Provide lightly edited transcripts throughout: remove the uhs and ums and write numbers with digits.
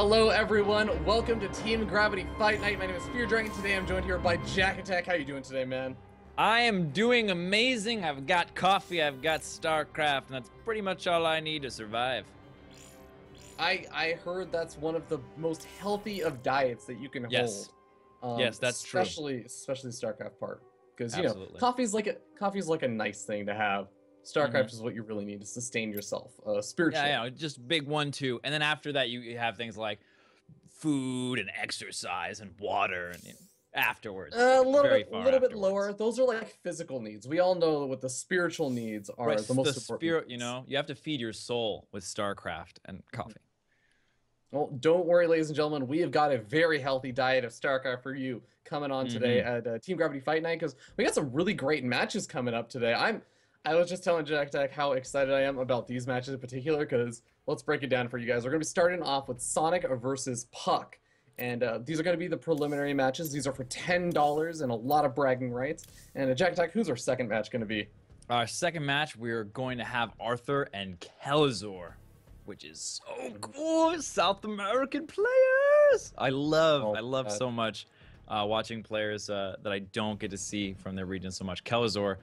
Hello, everyone. Welcome to Team Gravity Fight Night. My name is Fear Dragon. Today, I'm joined here by Jack Attack. How you doing today, man? I am doing amazing. I've got coffee, I've got StarCraft, and that's pretty much all I need to survive. I heard that's one of the most healthy of diets that you can Yes. hold. Yes, that's true. Especially the StarCraft part, because Absolutely. coffee's like a nice thing to have. StarCraft is what you really need to sustain yourself spiritually. Yeah, just big 1, 2, and then after that you have things like food and exercise and water, and afterwards, A very far little bit afterwards. lower. Those are like physical needs. We all know what the spiritual needs are Right, the most the important. spirit, needs. you have to feed your soul with StarCraft and coffee. Well, don't worry, ladies and gentlemen. We have got a very healthy diet of StarCraft for you coming on today at Team Gravity Fight Night, because we got some really great matches coming up today. I was just telling Jack Tech how excited I am about these matches in particular, because let's break it down for you guys. We're going to be starting off with Sonic versus puCK. And these are going to be the preliminary matches. These are for $10 and a lot of bragging rights. And Jack Tech, who's our second match going to be? Our second match, we're going to have Arthur and Kelazor, which is so cool. South American players. I love so much watching players that I don't get to see from their region so much. Kelazor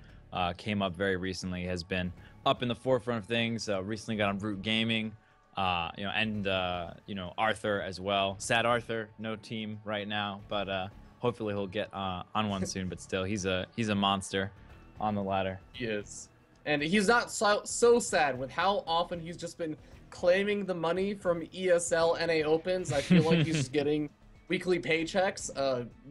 came up very recently, has been up in the forefront of things. Recently got on Root Gaming, and Arthur as well. Sad Arthur, no team right now, but hopefully he'll get on one soon. But still, he's a monster on the ladder. He is. And he's not so sad with how often he's just been claiming the money from ESL NA Opens. I feel like he's just getting weekly paychecks.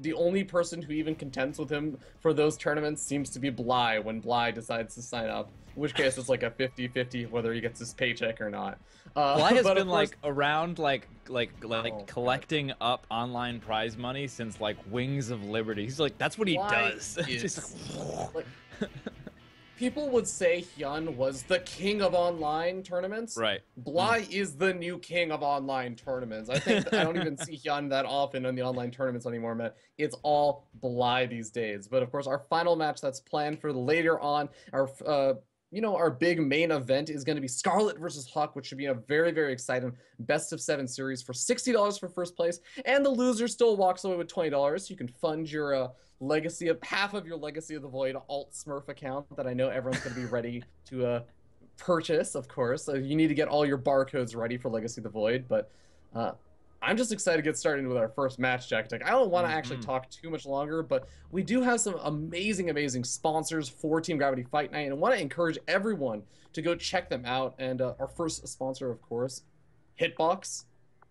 The only person who even contends with him for those tournaments seems to be Bly when Bly decides to sign up. In which case, it's like a 50-50 whether he gets his paycheck or not. Bly has been course, around collecting up online prize money since Wings of Liberty. He's like, that's what he does. People would say Hyun was the king of online tournaments. Right. Bly is the new king of online tournaments. I don't even see Hyun that often in the online tournaments anymore, man. It's all Bly these days. But of course, our final match that's planned for later on, our big main event is going to be Scarlet versus Hawk, which should be a very, very exciting best of 7 series for $60 for first place. And the loser still walks away with $20. You can fund your half of your Legacy of the Void alt Smurf account that I know everyone's going to be ready to purchase, of course. So you need to get all your barcodes ready for Legacy of the Void. But I'm just excited to get started with our first match, Jack Tech. I don't want to actually talk too much longer, but we do have some amazing, amazing sponsors for Team Gravity Fight Night, and I want to encourage everyone to go check them out. And our first sponsor, of course, Hitbox.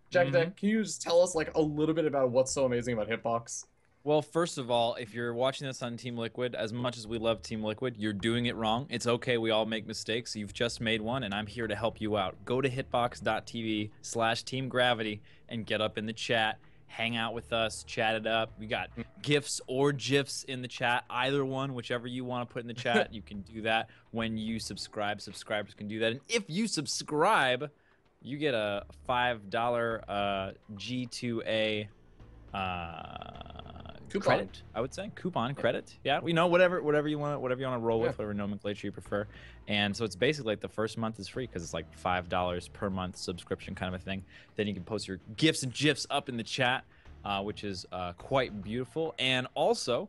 Jack Tech, can you just tell us a little bit about what's so amazing about Hitbox? Well, first of all, if you're watching this on Team Liquid, as much as we love Team Liquid, you're doing it wrong. It's okay. We all make mistakes. You've just made one, and I'm here to help you out. Go to hitbox.tv/teamgravity and get up in the chat. Hang out with us. Chat it up. We got GIFs or GIFs in the chat. Either one, whichever you want to put in the chat, you can do that when you subscribe. Subscribers can do that. And if you subscribe, you get a $5 G2A credit, I would say coupon credit. Yeah, whatever you want to roll with, whatever nomenclature you prefer. And so it's basically the first month is free because it's $5 per month subscription kind of a thing. Then you can post your gifs and gifs up in the chat, which is quite beautiful. And also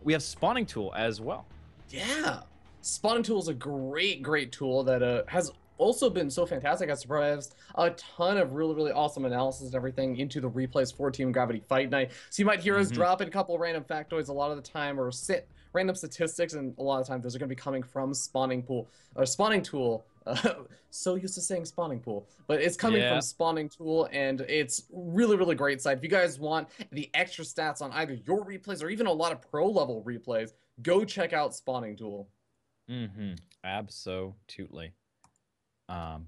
we have Spawning Tool as well. Yeah, Spawning Tool is a great tool that has also been so fantastic. I surprised a ton of really, really awesome analysis and everything into the replays for Team Gravity Fight Night. So you might hear us drop in a couple of random factoids a lot of the time, or random statistics, and a lot of times those are going to be coming from Spawning Tool. So used to saying Spawning Pool, but it's coming from Spawning Tool, and it's really, really great site. If you guys want the extra stats on either your replays or even a lot of pro level replays, go check out Spawning Tool. Absolutely.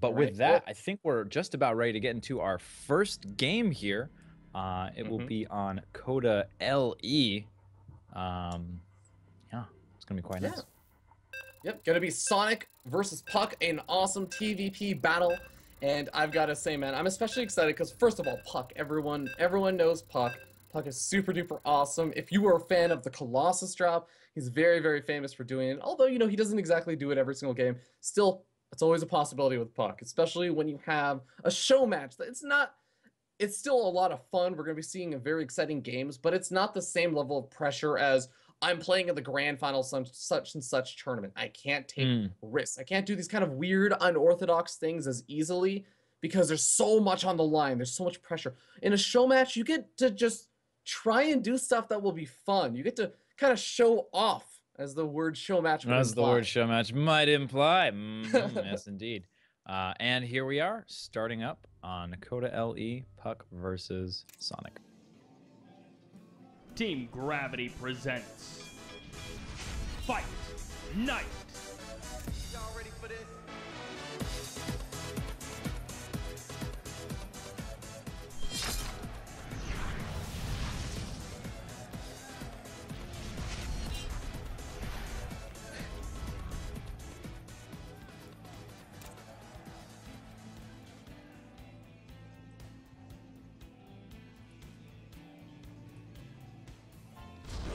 But with that, I think we're just about ready to get into our first game here. It will be on Coda LE. Yeah, it's going to be quite nice. Yep, going to be Sonic versus puCK, an awesome TVP battle. And I've got to say, man, I'm especially excited because, first of all, puCK. Everyone knows puCK. puCK is super duper awesome. If you were a fan of the Colossus drop, he's very, very famous for doing it. Although, he doesn't exactly do it every single game. Still, it's always a possibility with puCK, especially when you have a show match. It's not it's still a lot of fun. We're going to be seeing very exciting games, but it's not the same level of pressure as I'm playing in the grand final such and such tournament. I can't take Mm. risks. I can't do these kind of weird, unorthodox things as easily because there's so much on the line. There's so much pressure. In a show match, you get to just try and do stuff that will be fun. You get to kind of show off, as the word show match would As the word imply. show match might imply. Yes, indeed. And here we are, starting up on Coda LE, puck versus Sonic. Team Gravity presents Fight Night. Y'all ready for this?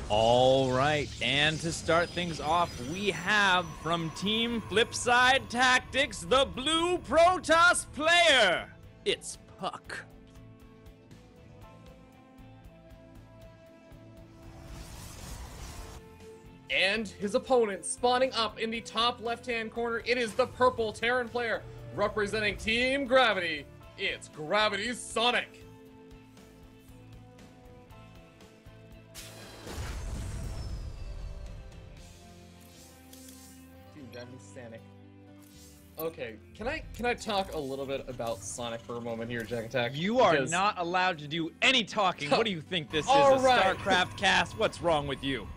All right, and to start things off, we have from Team Flipside Tactics, the blue Protoss player. It's puCK. And his opponent spawning up in the top left-hand corner, it is the purple Terran player representing Team Gravity. It's Gravity's Sonic. Team Gravity's Sonic. Okay, can I talk a little bit about Sonic for a moment here, Jack Attack? You are Because- not allowed to do any talking. What do you think this is, All a right. StarCraft cast? What's wrong with you?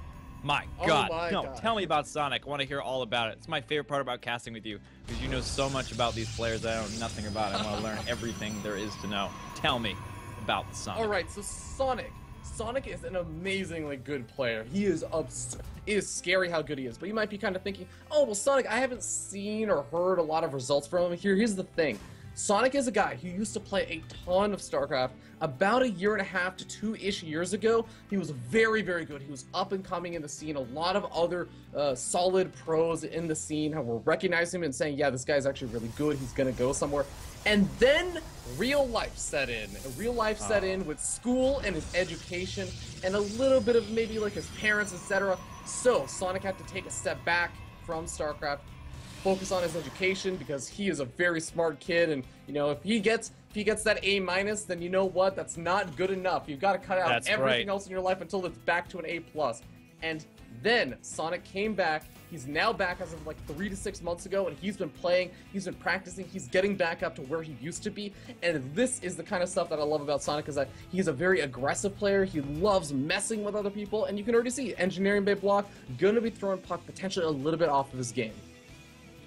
My Oh God. my No, God. tell me about Sonic. I want to hear all about it. It's my favorite part about casting with you, because you know so much about these players that I know nothing about. I want to learn everything there is to know. Tell me about Sonic. All right, so Sonic is an amazingly good player. He is absurd. It is scary how good he is. But you might be kind of thinking, oh, well, Sonic, I haven't seen or heard a lot of results from him. Here's the thing. Sonic is a guy who used to play a ton of StarCraft. About 1.5 to 2-ish years ago, he was very, very good. He was up and coming in the scene. A lot of other solid pros in the scene were recognizing him and saying, yeah, this guy's actually really good. He's going to go somewhere. And then real life set in. Real life set in with school and his education and a little bit of maybe like his parents, etc. So Sonic had to take a step back from StarCraft, focus on his education because he is a very smart kid, and you know if he gets that A-, then you know what? That's not good enough. You've got to cut out That's everything right. else in your life until it's back to an A+. And then Sonic came back. He's now back as of like 3 to 6 months ago, and he's been playing, he's been practicing, he's getting back up to where he used to be. And this is the kind of stuff that I love about Sonic, is that he's a very aggressive player. He loves messing with other people, and you can already see Engineering Bay block gonna be throwing puck potentially a little bit off of his game.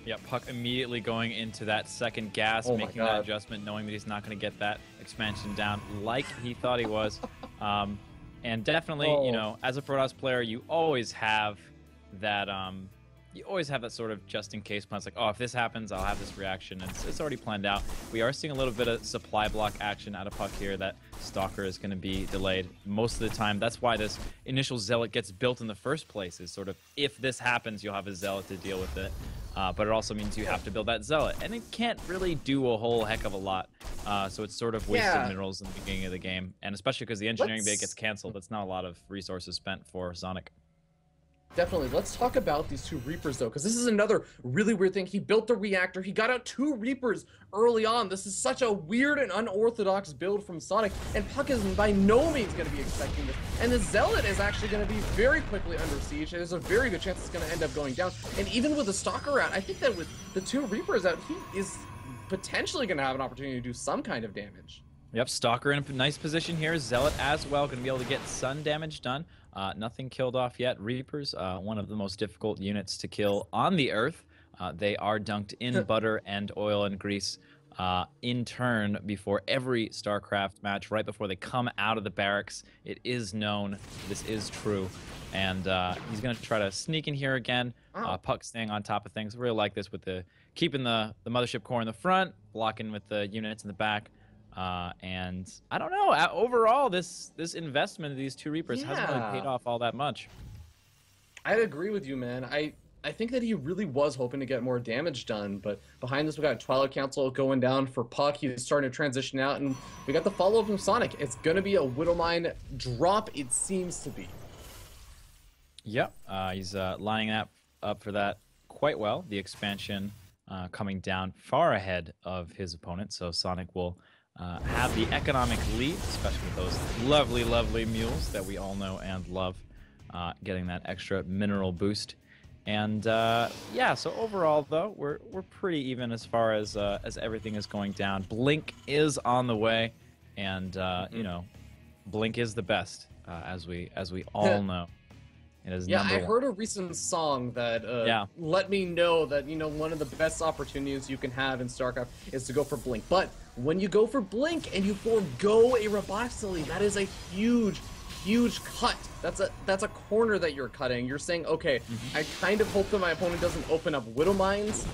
Yeah, puCK immediately going into that second gas, Oh my making that God. adjustment, knowing that he's not going to get that expansion down like he thought he was. And definitely, Oh. you know, as a Protoss player, you always have that sort of just in case plan. It's like, oh, if this happens, I'll have this reaction. And it's already planned out. We are seeing a little bit of supply block action out of puCK here. That Stalker is going to be delayed most of the time. That's why this initial Zealot gets built in the first place, is sort of, if this happens, you'll have a Zealot to deal with it. But it also means you have to build that Zealot, and it can't really do a whole heck of a lot. So it's sort of wasted Yeah. minerals in the beginning of the game, and especially because the engineering bay Let's- gets canceled, that's not a lot of resources spent for Sonic. Definitely. Let's talk about these two Reapers, though, because this is another really weird thing. He built the reactor. He got out 2 Reapers early on. This is such a weird and unorthodox build from Sonic, and puCK is by no means going to be expecting this. And the Zealot is actually going to be very quickly under siege. There's a very good chance it's going to end up going down. And even with the Stalker out, I think that with the 2 Reapers out, he is potentially going to have an opportunity to do some kind of damage. Yep, Stalker in a nice position here. Zealot as well, going to be able to get sun damage done. Nothing killed off yet. Reapers, one of the most difficult units to kill on the Earth. They are dunked in butter and oil and grease in turn before every StarCraft match, right before they come out of the barracks. It is known. This is true. And he's going to try to sneak in here again. Wow. puCK staying on top of things. Really like this with the keeping the mothership core in the front, blocking with the units in the back. And I don't know. Overall, this investment of these 2 Reapers hasn't really Yeah. paid off all that much. I'd agree with you, man. I think that he really was hoping to get more damage done, but behind this we got Twilight Council going down for puCK. He's starting to transition out, and we got the follow-up from Sonic. It's going to be a Widowmine drop, it seems to be. Yep, he's lining up for that quite well. The expansion coming down far ahead of his opponent, so Sonic will have the economic lead, especially with those lovely, lovely mules that we all know and love, getting that extra mineral boost. And yeah, so overall though, we're pretty even as far as everything is going down. Blink is on the way, and you know, Blink is the best, as we all know. It is I heard a recent song that let me know that, you know, one of the best opportunities you can have in StarCraft is to go for Blink. But when you go for Blink and you forego a Roboxley, that is a huge cut. That's a corner that you're cutting. You're saying, okay, I kind of hope that my opponent doesn't open up Widow Mines.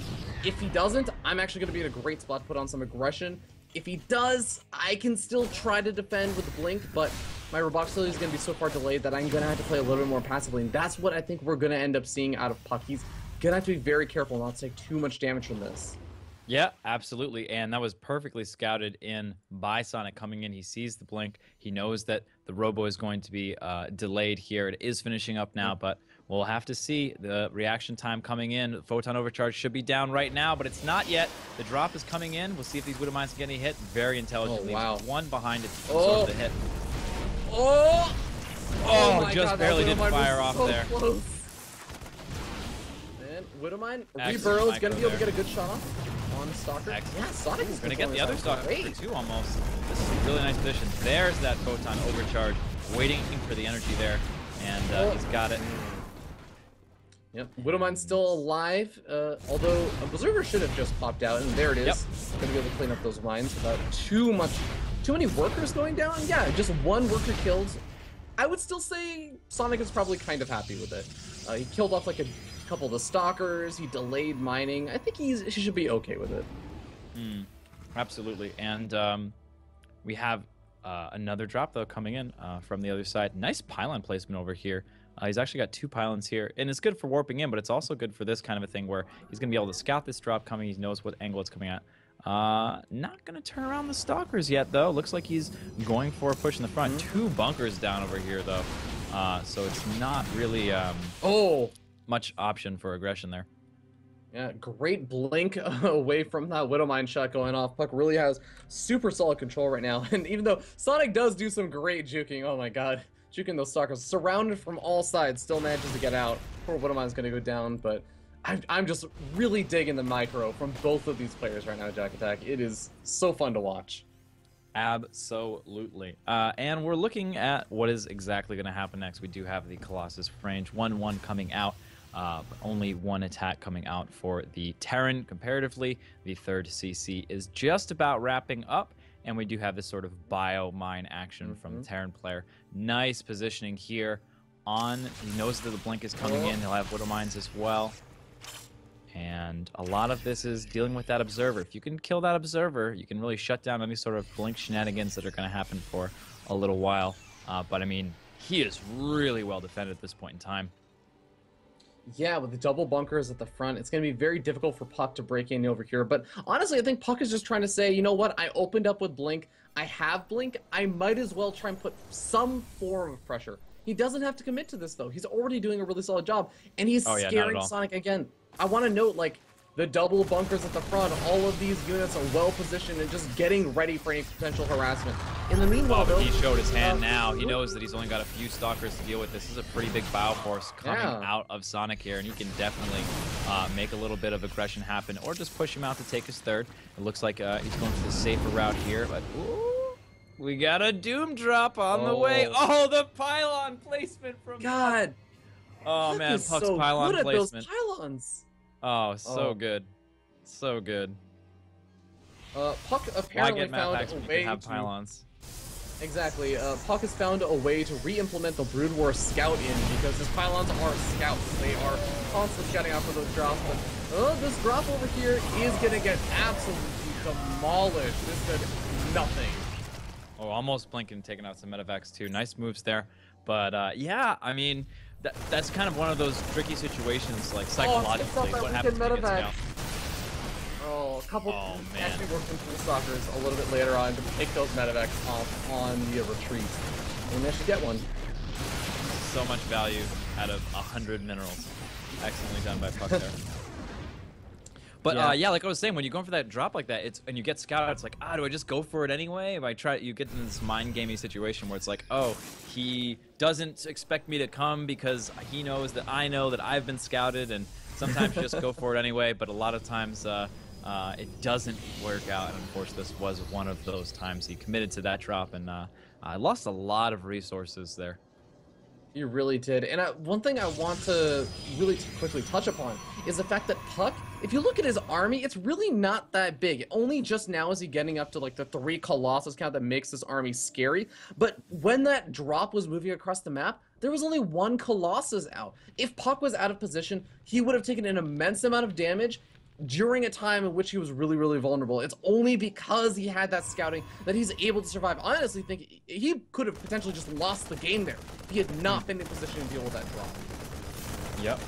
If he doesn't, I'm actually going to be in a great spot to put on some aggression. If he does, I can still try to defend with the Blink, but my Roboxley is going to be so far delayed that I'm going to have to play a little bit more passively, and that's what I think we're going to end up seeing out of puCK. He's going to have to be very careful not to take too much damage from this. Yeah, absolutely, and that was perfectly scouted in by Sonic coming in. He sees the Blink. He knows that the Robo is going to be delayed here. It is finishing up now, but we'll have to see the reaction time coming in. Photon Overcharge should be down right now, but it's not yet. The drop is coming in. We'll see if these Widow Mines can get any hit. Very intelligently. Oh, wow. One behind it to absorb the hit. Oh! Oh, my just God, barely didn't Widowmine fire was off so there. Close. And Widowmine, Excellent Reburrow is going to be able to there. get a good shot off on Stalker. Excellent. Yeah, Sonic is Going to get the other Stalker great. too, almost. This is a really nice position. There's that Photon Overcharge, waiting for the energy there, and he's got it. Yep, Widowmine's still alive, although a Berserker should have just popped out, and there it is. Yep. Gonna be able to clean up those mines without too many workers going down. Yeah, just one worker killed. I would still say Sonic is probably kind of happy with it. He killed off like a couple of the stalkers, he delayed mining. I think he should be okay with it. Absolutely, and we have another drop though coming in from the other side. Nice pylon placement over here. He's actually got 2 pylons here, and it's good for warping in, but it's also good for this kind of a thing where he's going to be able to scout this drop coming. He knows what angle it's coming at. Not going to turn around the stalkers yet, though. Looks like he's going for a push in the front. 2 bunkers down over here, though, so it's not really much option for aggression there. Yeah, great blink away from that Widowmine shot going off. puCK really has super solid control right now, and even though Sonic does do some great juking, oh my god, juking those stalkers, surrounded from all sides, still manages to get out. Poor Widowmine's gonna go down, but I'm just really digging the micro from both of these players right now, Jack Attack. It is so fun to watch. Absolutely. And we're looking at what is exactly going to happen next. We do have the Colossus range 1-1 coming out. Only 1 attack coming out for the Terran comparatively. The 3rd CC is just about wrapping up. And we do have this sort of bio mine action from the Terran player. Nice positioning here on. He knows that the Blink is coming in. He'll have Widow Mines as well. And a lot of this is dealing with that Observer. If you can kill that Observer, you can really shut down any sort of Blink shenanigans that are going to happen for a little while. But I mean, he is really well defended at this point in time. Yeah, with the double bunkers at the front, it's going to be very difficult for puCK to break in over here. But honestly, I think puCK is just trying to say, you know what, I opened up with Blink, I have Blink, I might as well try and put some form of pressure. He doesn't have to commit to this, though. He's already doing a really solid job, and he's scaring Sonic again. I want to note, like, the double bunkers at the front, all of these units are well positioned and just getting ready for any potential harassment. In the meanwhile, though, he showed his hand now. He knows that he's only got a few stalkers to deal with. This is a pretty big bow force coming out of Sonic here, and he can definitely make a little bit of aggression happen, or just push him out to take his 3rd. It looks like he's going for the safer route here, but ooh, we got a Doom drop on the way. Oh, the pylon placement from God. Oh man, puCK's so pylon good at placement. those pylons. Oh, so good. So good. puCK apparently found a way have to... pylons. Exactly. puCK has found a way to re-implement the Brood War Scout in, because his pylons are scouts. They are constantly scouting out for those drops, but this drop over here is going to get absolutely demolished. This did nothing. Oh, almost blinking, taking out some medevacs too. Nice moves there. But yeah, I mean, that's kind of one of those tricky situations, like psychologically. What happens when you get scouted? Oh, a couple man. actually working through stalkers a little bit later on to pick those medevacs off on the retreat. And they should get one. So much value out of 100 minerals. Excellently done by puCK there. But yeah, like I was saying, when you're going for that drop like that, and you get scouted, it's like, do I just go for it anyway? If I try, you get in this mind gamey situation where it's like, oh, he doesn't expect me to come because he knows that I know that I've been scouted, and sometimes you just go for it anyway. But a lot of times it doesn't work out, and of course this was one of those times. He committed to that drop, and I lost a lot of resources there. You really did. And one thing I want to really quickly touch upon is the fact that puCK, if you look at his army, it's really not that big. Only just now is he getting up to like the 3 Colossus count that makes this army scary. But when that drop was moving across the map, there was only 1 Colossus out. If puCK was out of position, he would have taken an immense amount of damage during a time in which he was really, really vulnerable. It's only because he had that scouting that he's able to survive. I honestly think he could have potentially just lost the game there if he had not been in position to deal with that drop. Yep.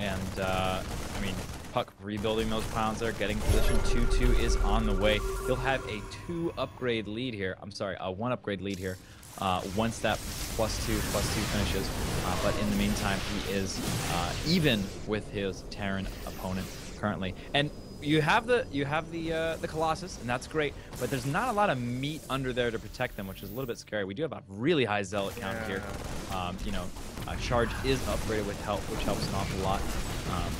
And, I mean, puCK rebuilding those pounds there, getting position. 2-2 is on the way. He'll have a 2 upgrade lead here. I'm sorry, a 1 upgrade lead here. Once that +2 finishes. But in the meantime, he is even with his Terran opponent currently. And you have the Colossus, and that's great, but there's not a lot of meat under there to protect them, which is a little bit scary. We do have a really high zealot count here. You know, charge is upgraded with help, which helps an awful lot.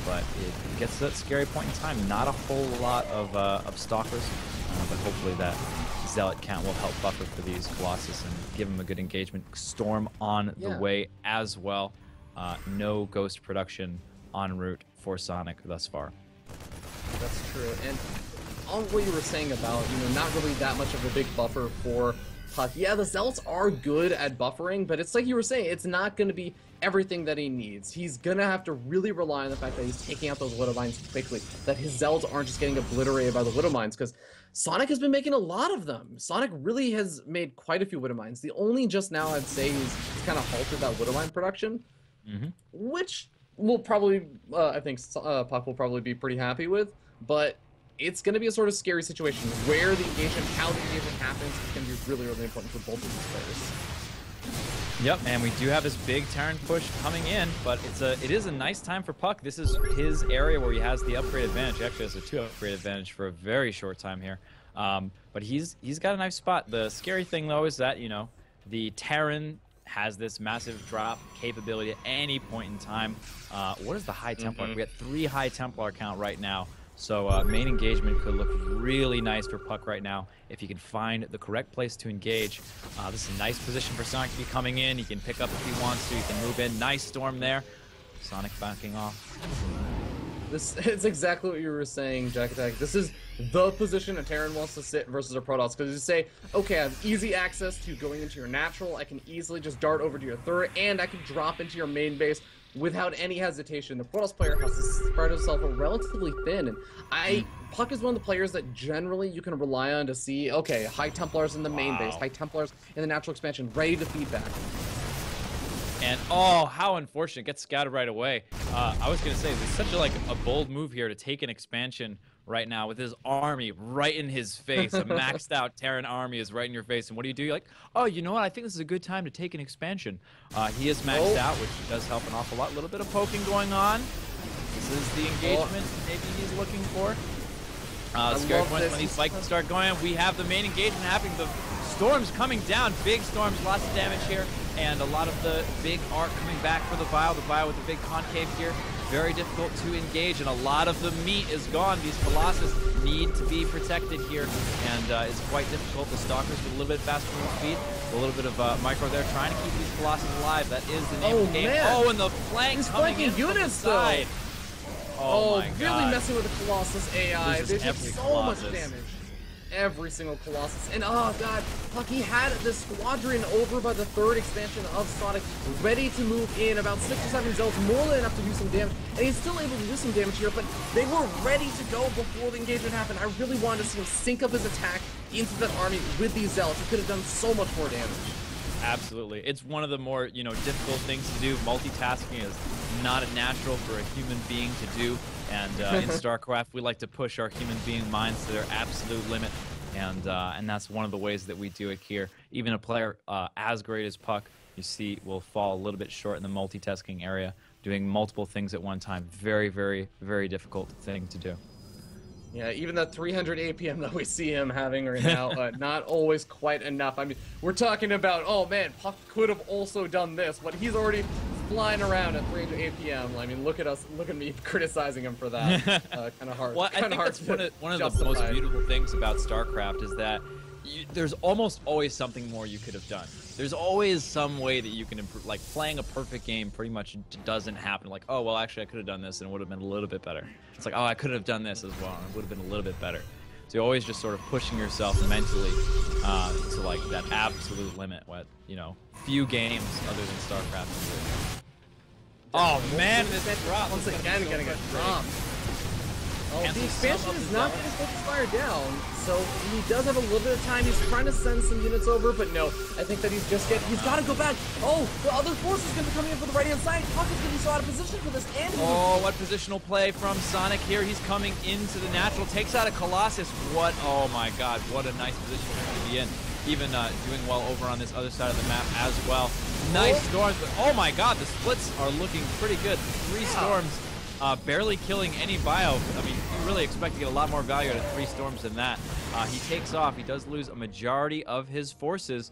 But it gets to that scary point in time. Not a whole lot of stalkers, but hopefully that zealot count will help buffer for these Colossus and give them a good engagement. Storm on the way as well. No ghost production en route for Sonic thus far. That's true. And on what you were saying about, you know, not really that much of a big buffer for puCK. Yeah, the Zealots are good at buffering, but it's like you were saying, it's not going to be everything that he needs. He's going to have to really rely on the fact that he's taking out those Widow Mines quickly, that his Zealots aren't just getting obliterated by the Widow Mines, because Sonic has been making a lot of them. Sonic really has made quite a few Widow Mines. The only just now I'd say he's kind of halted that Widow Mine production, which will probably, I think puCK will probably be pretty happy with, but it's going to be a sort of scary situation where the engagement, how the engagement happens, is going to be really, really important for both of these players. Yep, and we do have this big Terran push coming in, but it is a nice time for puCK. This is his area where he has the upgrade advantage. He actually has a 2 upgrade advantage for a very short time here. But he's got a nice spot. The scary thing, though, is that, you know, the Terran has this massive drop capability at any point in time. What is the High Templar? We got 3 High Templar count right now. So main engagement could look really nice for puCK right now if he can find the correct place to engage. This is a nice position for Sonic to be coming in. He can pick up if he wants to. He can move in. Nice storm there. Sonic backing off. It's exactly what you were saying, Jack Attack. This is the position a Terran wants to sit versus a Protoss, because you say, okay, I have easy access to going into your natural, I can easily just dart over to your third, and I can drop into your main base without any hesitation. The Protoss player has to spread himself relatively thin, and puCK is one of the players that generally you can rely on to see, okay, High Templars in the main base, High Templars in the natural expansion, ready to feed back. And oh, how unfortunate! Gets scouted right away. I was gonna say, it's such a bold move here to take an expansion right now with his army right in his face. A maxed out Terran army is right in your face, and what do? You're like, oh, you know what? I think this is a good time to take an expansion. He is maxed out, which does help an awful lot. A little bit of poking going on. This is the engagement maybe he's looking for. Scary points when these spikes start going. We have the main engagement happening. The storms coming down, big storms, lots of damage here, and a lot of the big arc coming back for the Bile with the big concave here. Very difficult to engage, and a lot of the meat is gone. These Colossus need to be protected here, and it's quite difficult. The Stalkers with a little bit faster move speed, a little bit of micro there, trying to keep these Colossus alive. That is the name of the game. Man. Oh, and the flank coming in from the side. Oh my really God. messing with the Colossus AI. They did so much damage. Every single Colossus. And oh god, puCK, he had this squadron over by the 3rd expansion of Sonic, ready to move in, about 6 or 7 Zealots, more than enough to do some damage. And he's still able to do some damage here, but they were ready to go before the engagement happened. I really wanted to see him sync up his attack into that army with these Zealots. He could have done so much more damage. absolutely. It's one of the more, difficult things to do. Multitasking is not natural for a human being to do. And in StarCraft, we like to push our human being minds to their absolute limit. And that's one of the ways that we do it here. Even a player as great as puCK, you see, will fall a little bit short in the multitasking area, doing multiple things at one time. Very, very, very difficult thing to do. Yeah, even that 300 APM that we see him having right now, not always quite enough. I mean, we're talking about, oh man, puCK could have also done this, but he's already flying around at 300 APM. I mean, look at me criticizing him for that. Kind of hard. Well, I think that's one of the most beautiful things about StarCraft is that there's almost always something more you could have done. There's always some way that you can improve. Like, playing a perfect game pretty much doesn't happen. Like, oh, well, actually, I could have done this and it would have been a little bit better. It's like, oh, I could have done this as well and it would have been a little bit better. So you're always just sort of pushing yourself mentally to, like, that absolute limit. What, few games other than StarCraft can do. Oh, man, this drop. Once again, getting a drop. Oh, the expansion is not going to take his fire down, so he does have a little bit of time. He's trying to send some units over, but no, I think that he's got to go back. Oh, the other force is going to be coming in for the right-hand side. puCK is going to be so out of position for this, and what positional play from Sonic here. He's coming into the natural, takes out a Colossus. Oh my god, what a nice position to be in. Even doing well over on this other side of the map as well. Nice storms, but oh my god, the splits are looking pretty good. 3 storms. Barely killing any bio. I mean, you really expect to get a lot more value out of 3 storms than that. He takes off. He does lose a majority of his forces,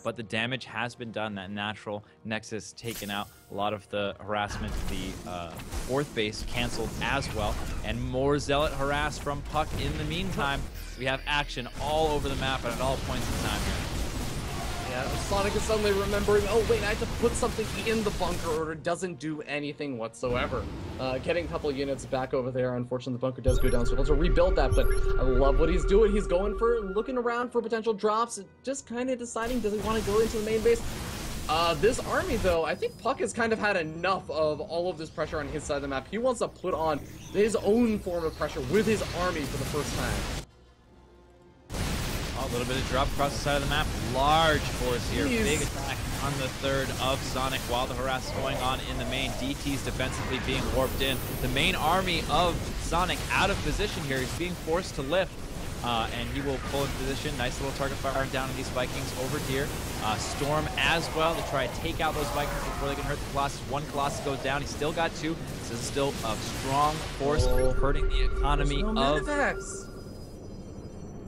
but the damage has been done. That natural Nexus taken out. A lot of the harassment, the 4th base canceled as well. And more Zealot harass from puCK in the meantime. We have action all over the map and at all points in time here. Yeah, Sonic is suddenly remembering, oh wait, I have to put something in the bunker or it doesn't do anything whatsoever. Getting a couple units back over there, unfortunately the bunker does go down, so we'll have to rebuild that, but I love what he's doing. He's going for, looking around for potential drops, just kind of deciding, does he want to go into the main base? This army though, I think puCK has kind of had enough of all of this pressure on his side of the map. He wants to put on his own form of pressure with his army for the first time. A little bit of drop across the side of the map. Large force here. Big attack on the 3rd of Sonic while the harass is going on in the main. DT's defensively being warped in. The main army of Sonic out of position here. He's being forced to lift. And he will pull in position. Nice little target firing down on these Vikings over here. Storm as well to try to take out those Vikings before they can hurt the Colossus. 1 Colossus goes down. He's still got 2. This is still a strong force hurting the economy of...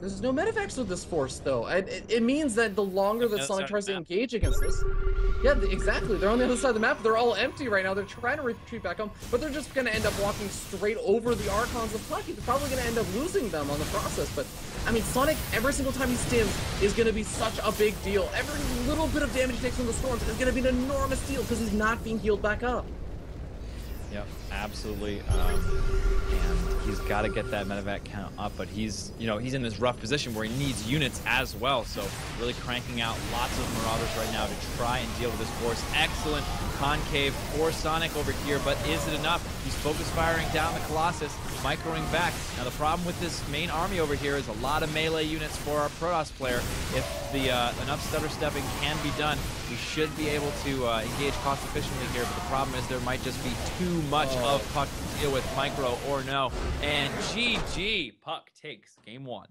There's no medevacs with this force, though. It means that the longer that Sonic tries to engage against this... Yeah, exactly. They're on the other side of the map. They're all empty right now. They're trying to retreat back home, but they're just going to end up walking straight over the Archons of puCK. They're probably going to end up losing them on the process, but... I mean, Sonic, every single time he stims, is going to be such a big deal. Every little bit of damage he takes from the storms is going to be an enormous deal, because he's not being healed back up. Yep, absolutely. And he's got to get that medevac count up, but he's in this rough position where he needs units as well. So really cranking out lots of Marauders right now to try and deal with this force. Excellent concave for Sonic over here, but is it enough? He's focus firing down the Colossus, microing back. Now the problem with this main army over here is a lot of melee units for our Protoss player. If the enough stutter stepping can be done, we should be able to engage cost efficiently here, but the problem is there might just be too much of puCK to deal with, micro or no. And GG, puCK takes game 1.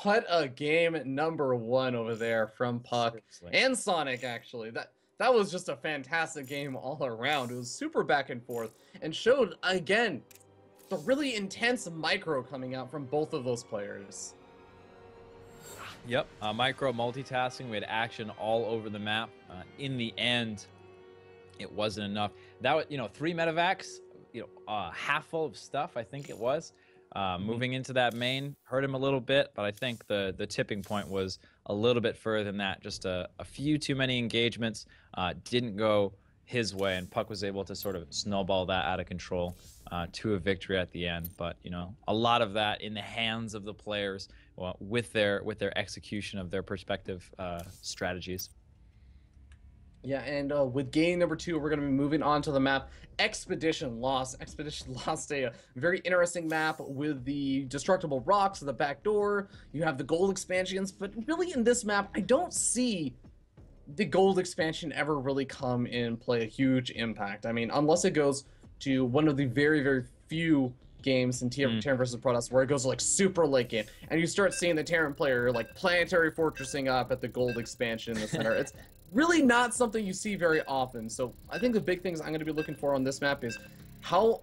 What a game number 1 over there from puCK and Sonic, actually. That was just a fantastic game all around. It was super back and forth and showed, again, the really intense micro coming out from both of those players. Yep, micro multitasking. We had action all over the map. In the end, it wasn't enough. That was, 3 medevacs, half full of stuff, I think it was. Moving into that main hurt him a little bit, but I think the tipping point was a little bit further than that. Just a few too many engagements didn't go his way, and puCK was able to sort of snowball that out of control to a victory at the end. But a lot of that in the hands of the players with their execution of their respective strategies. Yeah, and with game number 2, we're going to be moving on to the map Expedition Lost. Expedition Lost, a very interesting map with the destructible rocks, the back door. You have the gold expansions, but really in this map, I don't see the gold expansion ever really come and play a huge impact. I mean, unless it goes to one of the very, very few games in Terran versus Protoss where it goes like super late game, and you start seeing the Terran player like planetary fortressing up at the gold expansion in the center. It's really not something you see very often. So I think the big things I'm going to be looking for on this map is how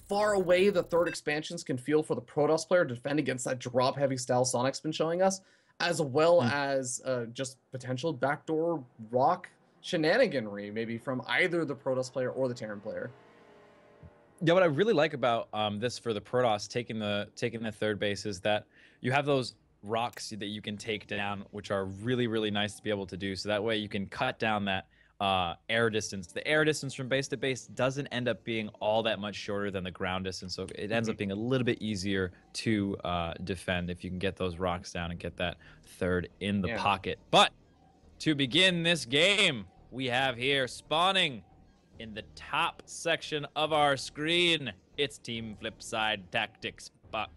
far away the third expansions can feel for the Protoss player to defend against that drop-heavy style Sonic's been showing us, as well as just potential backdoor rock shenaniganry, maybe from either the Protoss player or the Terran player. Yeah, what I really like about this for the Protoss taking the third base is that you have those rocks that you can take down, which are really, really nice to be able to do. So that way you can cut down that air distance. The air distance from base to base doesn't end up being all that much shorter than the ground distance, so it ends up being a little bit easier to defend if you can get those rocks down and get that third in the pocket. But to begin this game, we have here spawning in the top section of our screen, it's Team Flipside Tactics puCK.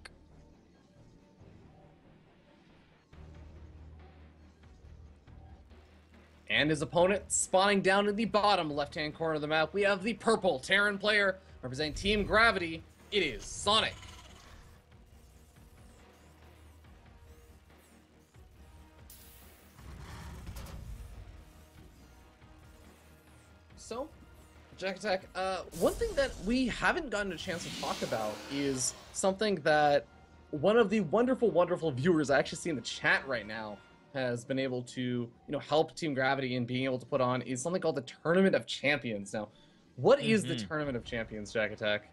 And his opponent spawning down in the bottom left-hand corner of the map, we have the purple Terran player representing Team Gravity. It is Sonic. So, Jack Attack, one thing that we haven't gotten a chance to talk about is something that one of the wonderful, wonderful viewers I actually see in the chat right now has been able to, help Team Gravity in being able to put on is something called the Tournament of Champions. Now, what is the Tournament of Champions, Jack Attack?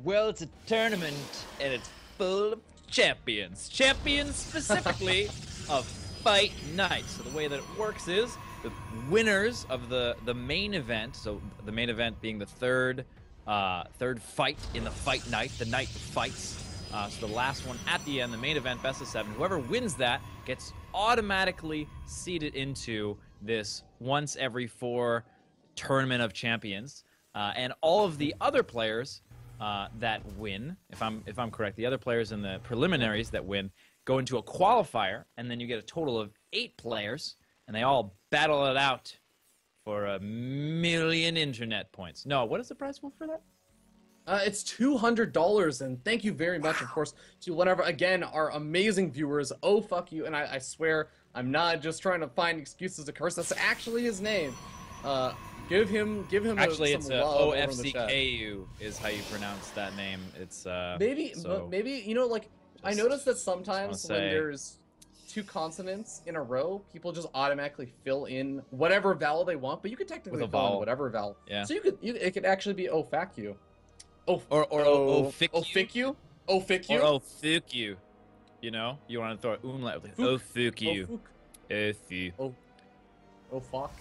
Well, it's a tournament, and it's full of champions. Champions specifically of Fight Night. So the way that it works is the winners of the main event, so the main event being the third fight in the Fight Night, the night of fights. So the last one at the end, the main event, best of 7. Whoever wins that gets automatically seeded into this once every 4 Tournament of Champions, and all of the other players that win, if I'm correct, the other players in the preliminaries that win go into a qualifier, and then you get a total of 8 players, and they all battle it out for 1,000,000 internet points. No, what is the prize pool for that? It's $200, and thank you very much, of course, to whatever, again, our amazing viewers. Oh, fuck you, and I swear, I'm not just trying to find excuses to curse. That's actually his name. Give him actually, some it's love OFCKU is how you pronounce that name. It's maybe so maybe I noticed that sometimes when there's 2 consonants in a row, people just automatically fill in whatever vowel they want, but you could technically fill in whatever vowel. Yeah. So it could actually be OFAQ. Or OFIQ? OFIQ? Or OFIQ. You know? You want to throw an umlaut with OFIQ. OFIQ. Oh fuck.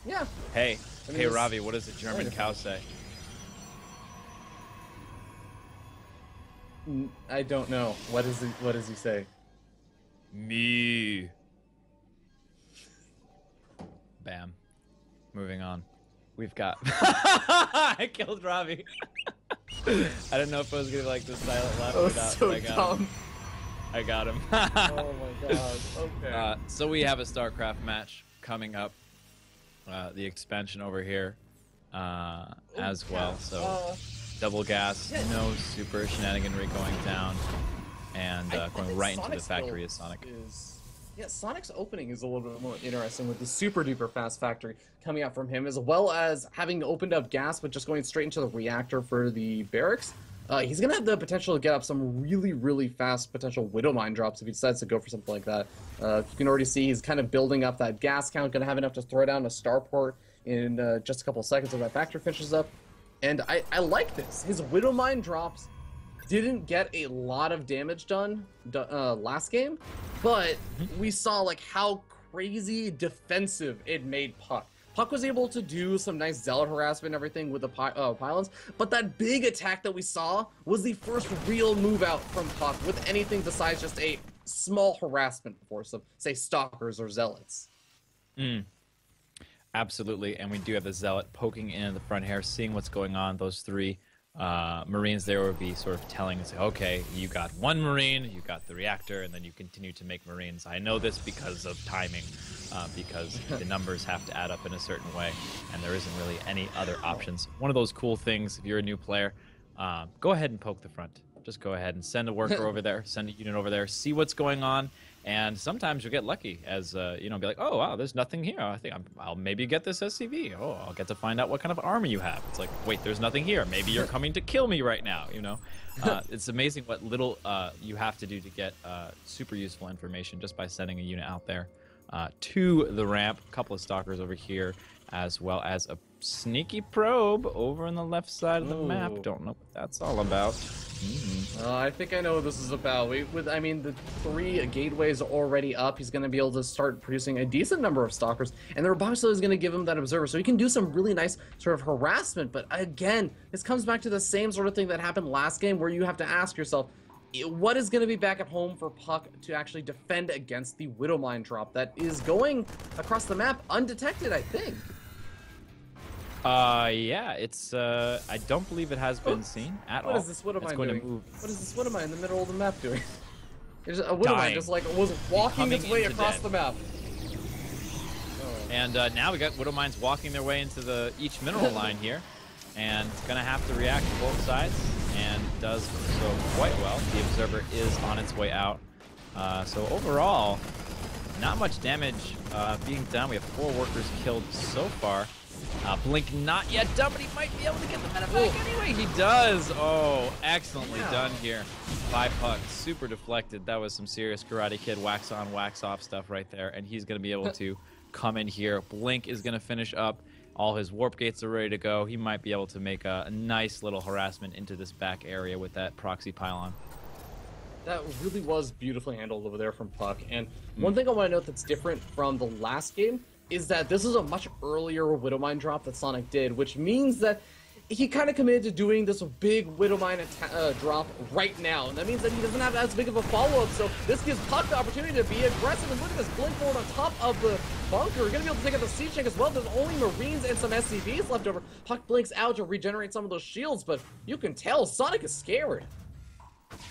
Yeah. Hey, Ravi, what does a German cow say? I don't know. What does he say? Me. Bam. Moving on. We've got I killed Ravi. I didn't know if I was gonna like the silent laugh or not, so but dumb. I got him. Oh my god. Okay. So we have a StarCraft match coming up. The expansion over here as well. So double gas, no super shenaniganry going down, and going right into the factory of Sonic. Sonic's opening is a little bit more interesting with the super duper fast factory coming out from him, as well as having opened up gas but just going straight into the reactor for the barracks. He's going to have the potential to get up some really, really fast potential Widow Mine drops if he decides to go for something like that. You can already see he's kind of building up that gas count, going to have enough to throw down a starport in just a couple of seconds when that factory finishes up. And I like this. His Widow Mine drops didn't get a lot of damage done last game, but we saw like how crazy defensive it made puCK. puCK was able to do some nice zealot harassment and everything with the pylons, but that big attack that we saw was the first real move out from puCK with anything besides just a small harassment force of, say, stalkers or zealots. Absolutely, and we do have the zealot poking in the front here, seeing what's going on. Those 3 Marines there would be sort of telling us, okay, you got 1 Marine, you got the reactor, and then you continue to make Marines. I know this because of timing, because the numbers have to add up in a certain way, and there isn't really any other options. One of those cool things, if you're a new player, go ahead and poke the front. Just go ahead and send a worker over there, send a unit over there, see what's going on, and sometimes you'll get lucky as, be like, oh, wow, there's nothing here. I think I'll maybe get this SCV. Oh, I'll get to find out what kind of armor you have. It's like, wait, there's nothing here. Maybe you're coming to kill me right now, It's amazing what little you have to do to get super useful information just by sending a unit out there to the ramp. A couple of stalkers over here, as well as a sneaky probe over on the left side of the map. Don't know what that's all about. I think I know what this is about. The 3 gateways are already up. He's going to be able to start producing a decent number of stalkers, and the robotic is going to give him that observer, so he can do some really nice sort of harassment. But again, this comes back to the same sort of thing that happened last game, where you have to ask yourself, what is going to be back at home for puCK to actually defend against the Widow Mine drop that is going across the map undetected, I think. Yeah, it's, I don't believe it has been seen at all. What is this Widow Mine doing? What is this Widow Mine in the middle of the map doing? There's a Widow Mine just, was walking its way across the map. And now we got Widow Mines walking their way into each mineral line here. And it's going to have to react to both sides, and does so quite well. The Observer is on its way out. So overall, not much damage being done. We have 4 workers killed so far. Blink not yet done, but he might be able to get the medevac anyway. He does. Oh, excellently done here by puCK. Super deflected. That was some serious Karate Kid wax on, wax off stuff right there. And he's going to be able to come in here. Blink is going to finish up. All his warp gates are ready to go. He might be able to make a nice little harassment into this back area with that proxy pylon. That really was beautifully handled over there from puCK. And one thing I want to note that's different from the last game is that this is a much earlier Widow Mine drop that Sonic did, which means that he kind of committed to doing this big Widow Mine drop right now, and that means that he doesn't have as big of a follow-up, so this gives puCK the opportunity to be aggressive, and look at this blink forward on top of the bunker. We're going to be able to take out the siege tank as well. There's only Marines and some SCVs left over. puCK blinks out to regenerate some of those shields, but you can tell Sonic is scared.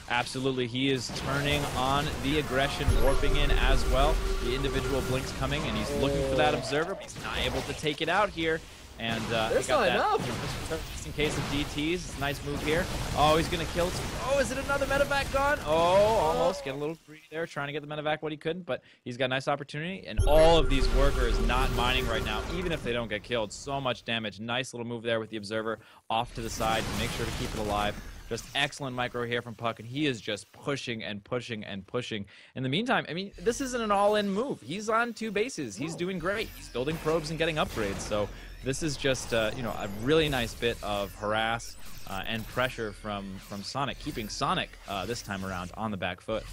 Absolutely, he is turning on the aggression, warping in as well. The individual blinks coming, and he's looking for that observer, but he's not able to take it out here. And there's not enough. Just in case of DTs, it's a nice move here. Oh, he's gonna kill. Oh, is it another medevac gone? Oh, almost. Get a little greedy there, trying to get the medevac what he couldn't, but he's got a nice opportunity. And all of these workers not mining right now, even if they don't get killed. So much damage. Nice little move there with the observer off to the side to make sure to keep it alive. Just excellent micro here from puCK, and he is just pushing and pushing and pushing. In the meantime, I mean, this isn't an all-in move. He's on 2 bases. He's doing great. He's building probes and getting upgrades. So this is just, a really nice bit of harass and pressure from Sonic, keeping Sonic this time around on the back foot.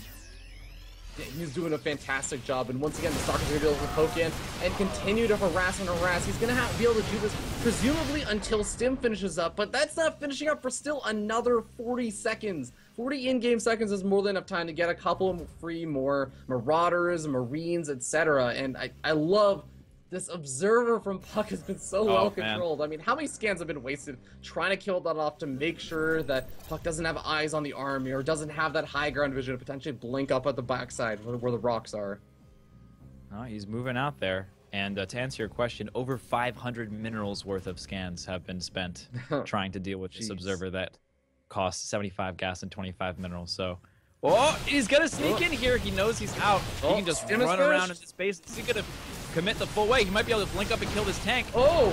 Yeah, he's doing a fantastic job, and once again, the Stalkers are going to be able to poke in and continue to harass and harass. He's going to be able to do this, presumably, until Stim finishes up, but that's not finishing up for still another 40 seconds. 40 in-game seconds is more than enough time to get a couple of more Marauders, Marines, etc., and I love this observer from puCK has been so well controlled. I mean, how many scans have been wasted trying to kill that off to make sure that puCK doesn't have eyes on the army or doesn't have that high ground vision to potentially blink up at the backside where the rocks are? Oh, he's moving out there. And to answer your question, over 500 minerals worth of scans have been spent trying to deal with this observer that costs 75 gas and 25 minerals. So, he's gonna sneak in here. He knows he's out. He can just run around in space. Is he gonna commit the full way? He might be able to blink up and kill this tank. Oh,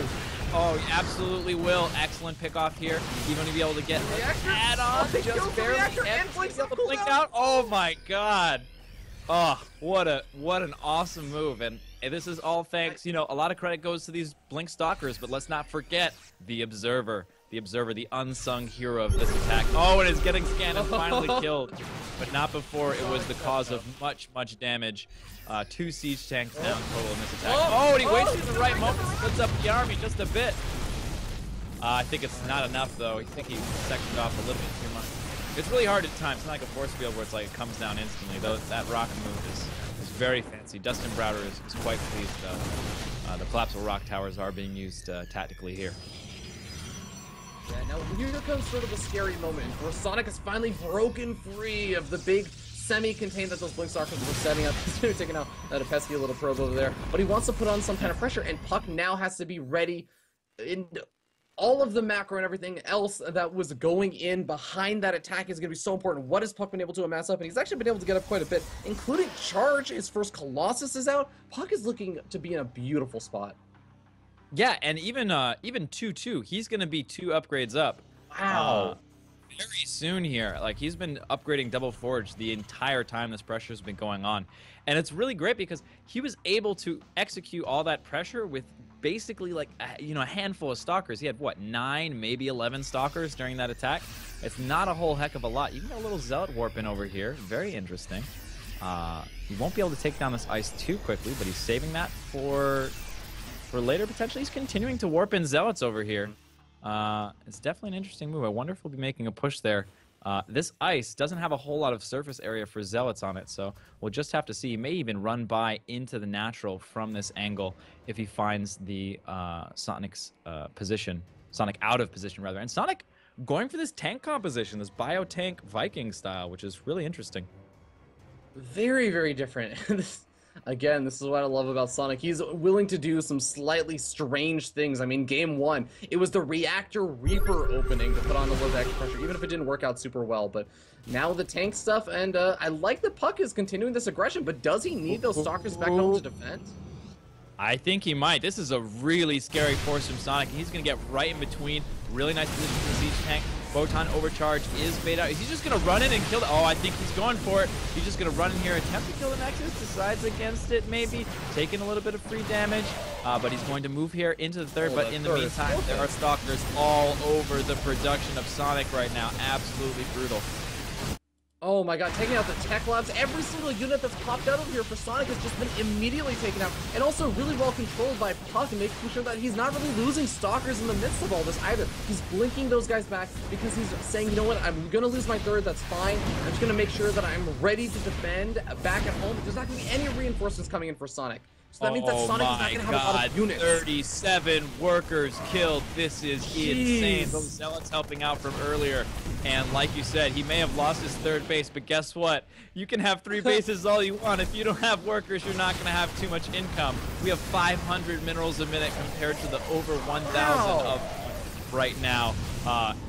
he absolutely will. Excellent pick off here. He's going to be able to get an add-on just barely. And blink out. Oh my god. Oh, what an awesome move. And this is all thanks, a lot of credit goes to these blink stalkers, but let's not forget the observer. The observer, the unsung hero of this attack. Oh, and it's getting scanned and finally killed. But not before it was the cause of much damage. 2 siege tanks down total in this attack. Oh, and he waits for the right moment, splits up the army just a bit. I think it's not enough, though. I think he sectioned off a little bit too much. It's really hard at times. It's not like a force field where it's like it comes down instantly. Though that rock move is very fancy. Dustin Browder is quite pleased, though. The collapsible rock towers are being used tactically here. Yeah, now here comes sort of a scary moment where Sonic has finally broken free of the big semi-contained that those Blink Stalkers were setting up. He's taking out that pesky little probe over there, but he wants to put on some kind of pressure, and puCK now has to be ready in all of the macro and everything else that was going in behind that attack is going to be so important. What has puCK been able to amass up? And he's actually been able to get up quite a bit, including charge. His first Colossus is out. puCK is looking to be in a beautiful spot. Yeah, and even 2-2, he's going to be 2 upgrades up. Wow. Very soon here. Like, he's been upgrading Double Forge the entire time this pressure's been going on. And it's really great because he was able to execute all that pressure with basically like a handful of stalkers. He had what, 9, maybe 11 stalkers during that attack. It's not a whole heck of a lot. You can get a little Zealot warp in over here. Very interesting. He won't be able to take down this ice too quickly, but he's saving that for later potentially. He's continuing to warp in Zealots over here. It's definitely an interesting move. I wonder if we'll be making a push there. This ice doesn't have a whole lot of surface area for Zealots on it, so we'll just have to see. He may even run by into the natural from this angle if he finds the Sonic's position. Sonic out of position, rather. And Sonic going for this tank composition, this bio-tank Viking style, which is really interesting. Very, very different. Again, this is what I love about Sonic. He's willing to do some slightly strange things. I mean, game 1, it was the Reactor Reaper opening to put on a little bit extra pressure, even if it didn't work out super well. But now the tank stuff, and I like that puCK is continuing this aggression, but does he need those Stalkers back home to defend? I think he might. This is a really scary force from Sonic. He's going to get right in between. Really nice position for the Siege Tank. Photon Overcharge is bait out. Is he just going to run in and kill it? Oh, I think he's going for it. He's just going to run in here, attempt to kill the Nexus, decides against it maybe, taking a little bit of free damage, but he's going to move here into the third. But in the meantime, there are Stalkers all over the production of Sonic right now. Absolutely brutal. Oh my god, taking out the Tech Labs. Every single unit that's popped out over here for Sonic has just been immediately taken out. And also really well controlled by puCK, and making sure that he's not really losing Stalkers in the midst of all this either. He's blinking those guys back because he's saying, you know what, I'm going to lose my third, that's fine. I'm just going to make sure that I'm ready to defend back at home. There's not going to be any reinforcements coming in for Sonic. So that means that Sonic is not going to have a lot of units. 37 workers killed. This is insane. Those Zealots helping out from earlier. And like you said, he may have lost his third base, but guess what? You can have 3 bases all you want. If you don't have workers, you're not going to have too much income. We have 500 minerals a minute compared to the over 1,000 of right now.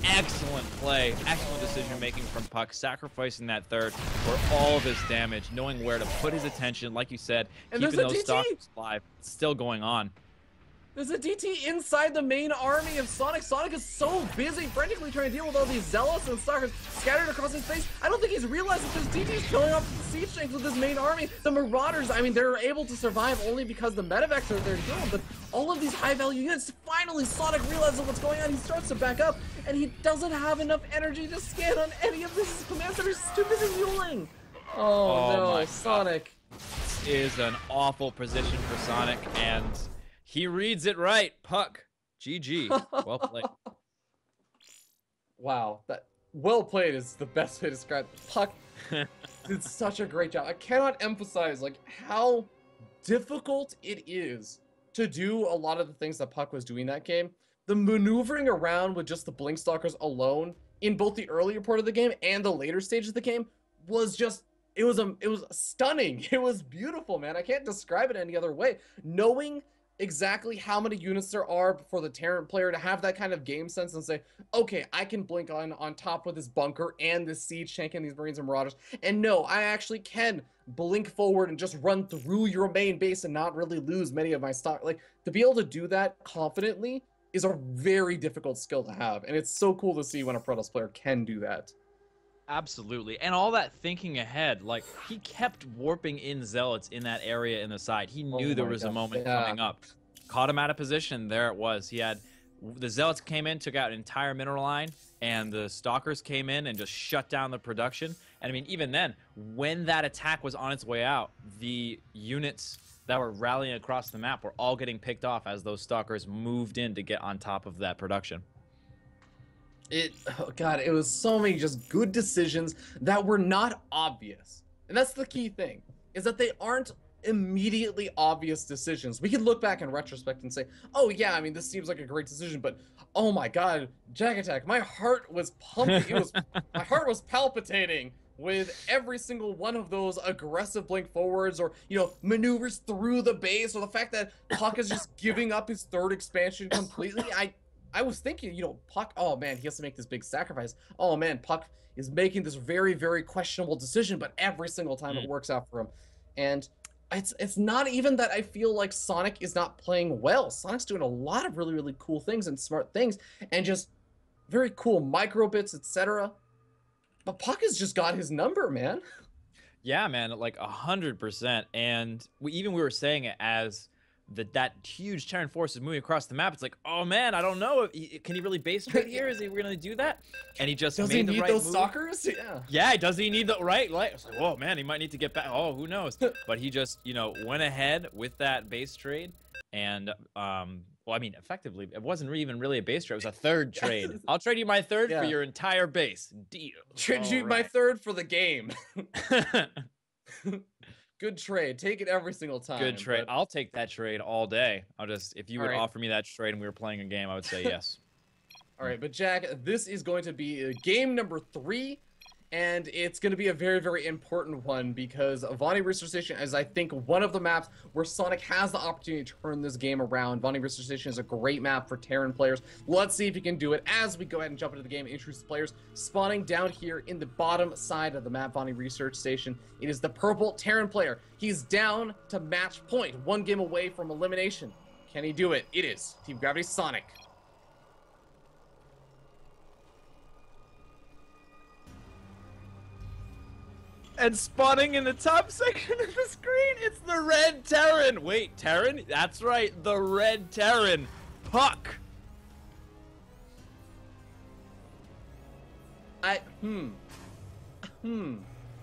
Excellent play, excellent decision making from puCK, sacrificing that third for all of his damage, knowing where to put his attention, like you said, and keeping those Stalkers alive. It's still going on. There's a DT inside the main army of Sonic. Sonic is so busy frantically trying to deal with all these Zealots and Stalkers scattered across his face. I don't think he's realized that there's DTs killing off the siege tanks with his main army. The Marauders, I mean, they're able to survive only because the Medivacs are there to kill them, but all of these high-value units, finally Sonic realizes what's going on. He starts to back up, and he doesn't have enough energy to scan on any of his commands that are too busy fueling. Oh no, Sonic. This is an awful position for Sonic, and he reads it right. puCK. GG. Well played. Wow. That well played is the best way to describe it. puCK did such a great job. I cannot emphasize like how difficult it is to do a lot of the things that puCK was doing that game. The maneuvering around with just the Blink Stalkers alone in both the earlier part of the game and the later stages of the game was just it was stunning. It was beautiful, man. I can't describe it any other way. Knowing exactly how many units there are for the Terran player to have that kind of game sense and say, okay, I can blink on top of this bunker and this siege tank and these Marines and Marauders, and no, I actually can blink forward and just run through your main base and not really lose many of my stock. Like, to be able to do that confidently is a very difficult skill to have, and it's so cool to see when a Protoss player can do that. Absolutely. And all that thinking ahead, like, he kept warping in Zealots in that area in the side. He knew there was a moment coming up. Caught him out of position. There it was. He had the Zealots came in, took out an entire mineral line, and the Stalkers came in and just shut down the production. And I mean, even then, when that attack was on its way out, the units that were rallying across the map were all getting picked off as those Stalkers moved in to get on top of that production. Oh god, it was so many just good decisions that were not obvious. And that's the key thing, is that they aren't immediately obvious decisions. We can look back in retrospect and say, oh yeah, I mean, this seems like a great decision, but oh my god, Jack Attack, my heart was pumping. My heart was palpitating with every single one of those aggressive blink forwards, or maneuvers through the base, or the fact that puCK is just giving up his third expansion completely. I was thinking, puCK, oh man, he has to make this big sacrifice. Oh man, puCK is making this very, very questionable decision, but every single time it works out for him. And it's not even that I feel like Sonic is not playing well. Sonic's doing a lot of really, really cool things and smart things, and just very cool micro bits, etc. But puCK has just got his number, man. Yeah, man, like 100%. And we were saying it as that huge Terran force is moving across the map. It's like, oh man, I don't know. Can he really base trade here? Is he going to do that? And he just does made he the right need those move. stalkers? Yeah. Yeah, does he need the right? It's like, whoa, man, he might need to get back. Oh, who knows? But he just, went ahead with that base trade. And, well, I mean, effectively, it wasn't even really a base trade. It was a third trade. I'll trade you my third for your entire base. Deal. Trade you my third for the game. Good trade. Take it every single time. Good trade. I'll take that trade all day. If you would offer me that trade and we were playing a game, I would say yes. All right, but Jack, this is going to be game number 3, and it's going to be a very, very important one because Vonnie Research Station is, I think, one of the maps where Sonic has the opportunity to turn this game around. Vonnie Research Station is a great map for Terran players. Let's see if he can do it as we go ahead and jump into the game and introduce the players. Spawning down here in the bottom side of the map, Vonnie Research Station, it is the purple Terran player. He's down to match point, 1 game away from elimination. Can he do it? It is Team Gravity Sonic. And spawning in the top section of the screen, it's the red Terran. Wait, Terran? That's right, the red Terran. puCK.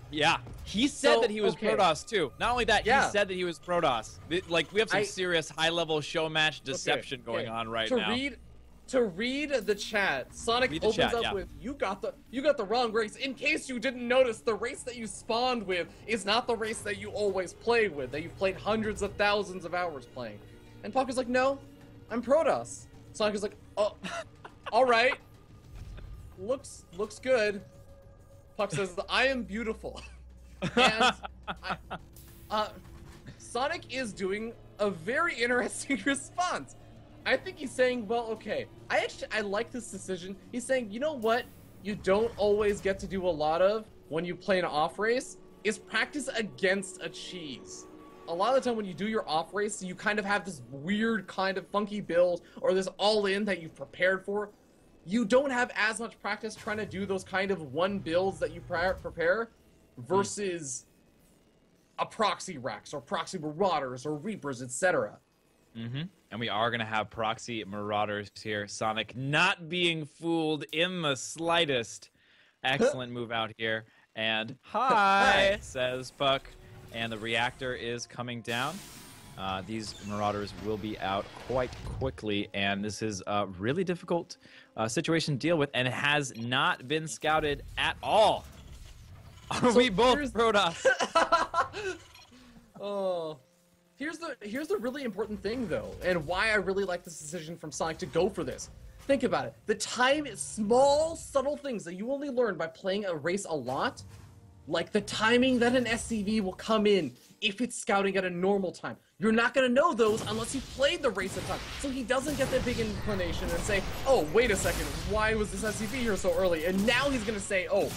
Yeah, he said that he was Protoss too. Not only that, he said that he was Protoss. Like, we have some serious high-level show match deception going on right now. To read the chat, Sonic opens up with, you got the wrong race. In case you didn't notice, the race that you spawned with is not the race that you always play with, that you've played hundreds of thousands of hours playing. And puCK is like, no, I'm Protoss. Sonic is like, oh, all right. Looks good. puCK says, I am beautiful. And Sonic is doing a very interesting response. I think he's saying, well, okay, I like this decision. He's saying, you know what you don't always get to do a lot of when you play an off race is practice against a cheese. A lot of the time when you do your off race, you kind of have this weird kind of funky build or this all-in that you've prepared for. You don't have as much practice trying to do those kind of one builds that you prepare versus a proxy Rex or proxy Marauders or Reapers, etc. And we are going to have proxy Marauders here. Sonic not being fooled in the slightest. Excellent move out here. And hi, says puCK. And the reactor is coming down. These Marauders will be out quite quickly. And this is a really difficult situation to deal with. And it has not been scouted at all. Are we both Protoss? Oh. Here's the really important thing, though, and why I really like this decision from Sonic to go for this. Think about it. The time is small, subtle things that you only learn by playing a race a lot, like the timing that an SCV will come in if it's scouting at a normal time. You're not going to know those unless you played the race a ton. So he doesn't get that big inclination and say, oh, wait a second, why was this SCV here so early? And now he's going to say, oh,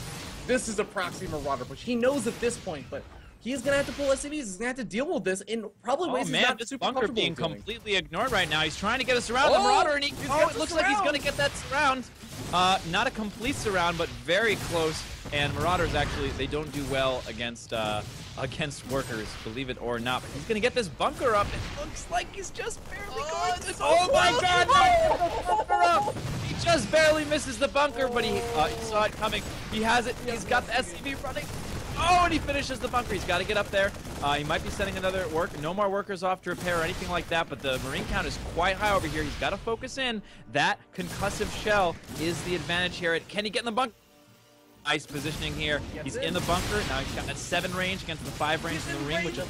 this is a proxy Marauder push. He knows at this point, but he's gonna have to pull SCVs. He's gonna have to deal with this in probably ways he's not super bunker comfortable being doing. completely ignored right now. He's trying to get us around the Marauder, and it looks like he's gonna get that surround. Not a complete surround, but very close. And Marauders actually, they don't do well against workers, believe it or not. But he's gonna get this bunker up. It looks like he's just barely going to. Oh my God! Bunker up. He just barely misses the bunker, but he saw it coming. He has it. He's got the SCV running. Oh, and he finishes the bunker. He's got to get up there. He might be sending another no more workers off to repair or anything like that, but the Marine count is quite high over here. He's got to focus in. That concussive shell is the advantage here. Can he get in the bunker? Nice positioning here. He's in the bunker. Now he's got that 7 range against the 5 range in the ring, which is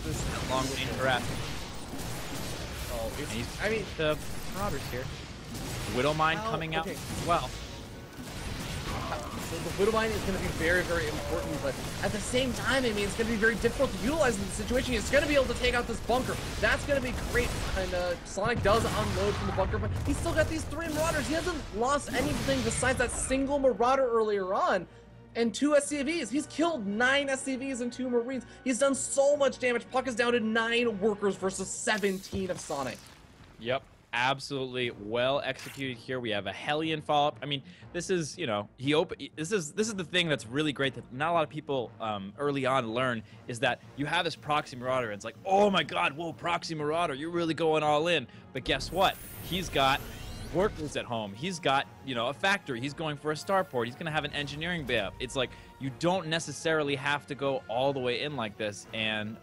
this long range harass. Oh, I mean, the Marauders here. Widowmine coming out as well. So the Widowmine is going to be very, very important, but at the same time, I mean, it's going to be very difficult to utilize in the situation. He's going to be able to take out this bunker. That's going to be great, and Sonic does unload from the bunker, but he's still got these 3 Marauders. He hasn't lost anything besides that single Marauder earlier on, and 2 SCVs. He's killed 9 SCVs and 2 Marines. He's done so much damage. Puck is down to 9 workers versus 17 of Sonic. Yep. Absolutely well executed here. We have a Hellion follow-up. I mean, this is, you know, this is the thing that's really great that not a lot of people early on learn, is that you have this Proxy Marauder and it's like, oh my god, whoa, Proxy Marauder, you're really going all in. But guess what? He's got workers at home. He's got, you know, a factory. He's going for a starport. He's going to have an engineering bay up. It's like, you don't necessarily have to go all the way in like this, and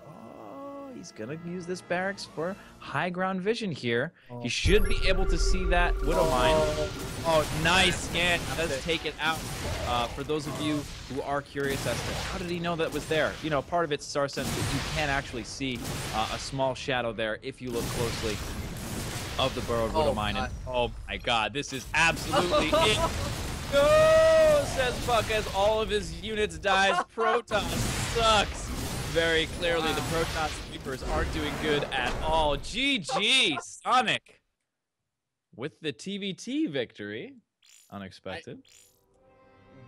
he's gonna use this barracks for high ground vision here. He should be able to see that Widowmine. Oh, nice scan. Let's take it out. For those of you who are curious as to how did he know that was there, you know, part of it's Star Sense, but you can actually see a small shadow there if you look closely of the burrowed Widowmine. And, oh my god, this is absolutely it. Go, says puCK as all of his units dies. Protoss sucks. Very clearly, the Protoss Sweepers aren't doing good at all. GG, Sonic with the TVT victory. Unexpected.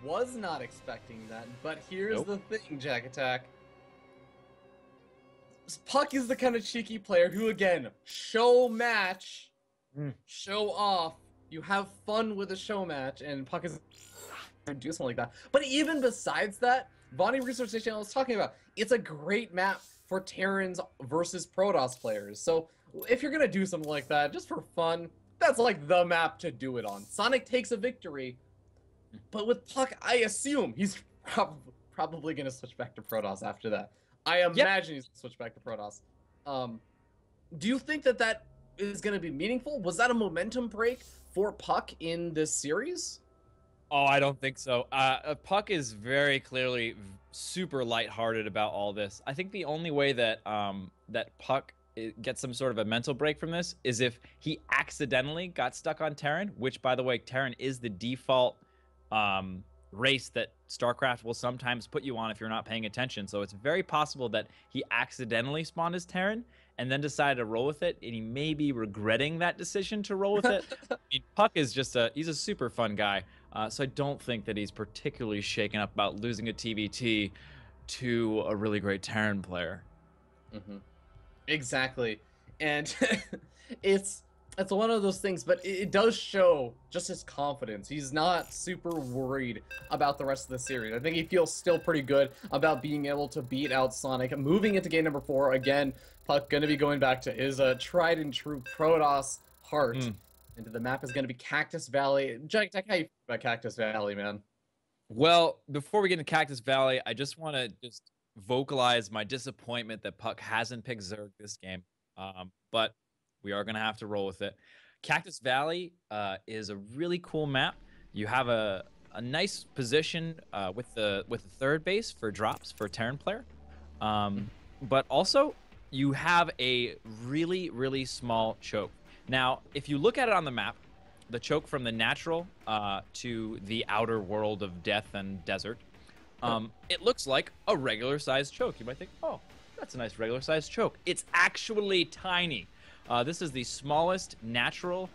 I was not expecting that, but here's the thing, Jack Attack. puCK is the kind of cheeky player who, again, show match, show off. You have fun with a show match, and puCK is do something like that. But even besides that, Bonnie Research Station I was talking about, it's a great map for Terrans versus Protoss players. So if you're gonna do something like that, just for fun, that's like the map to do it on. Sonic takes a victory, but with puCK, I assume he's probably gonna switch back to Protoss after that. I imagine he's gonna switch back to Protoss. Do you think that that is gonna be meaningful? Was that a momentum break for puCK in this series? Oh, I don't think so. puCK is very clearly super lighthearted about all this. I think the only way that that puCK gets some sort of a mental break from this is if he accidentally got stuck on Terran, which, by the way, Terran is the default race that StarCraft will sometimes put you on if you're not paying attention. So it's very possible that he accidentally spawned as Terran and then decided to roll with it, and he may be regretting that decision to roll with it. I mean, puCK is just he's a super fun guy. So I don't think that he's particularly shaken up about losing a TVT to a really great Terran player. Exactly. And it's one of those things, but it does show just his confidence. He's not super worried about the rest of the series. I think he feels still pretty good about being able to beat out Sonic. Moving into game number 4, again, puCK going to be going back to his tried and true Protoss heart. And the map is going to be Cactus Valley. Jack, how you feel about Cactus Valley, man? Well, before we get into Cactus Valley, I just want to vocalize my disappointment that puCK hasn't picked Zerg this game. But we are going to have to roll with it. Cactus Valley is a really cool map. You have a nice position with the third base for drops for a Terran player. But also, you have a really, really small choke. Now, if you look at it on the map, the choke from the natural to the outer world of death and desert, it looks like a regular-sized choke. You might think, oh, that's a nice regular-sized choke. It's actually tiny. This is the smallest natural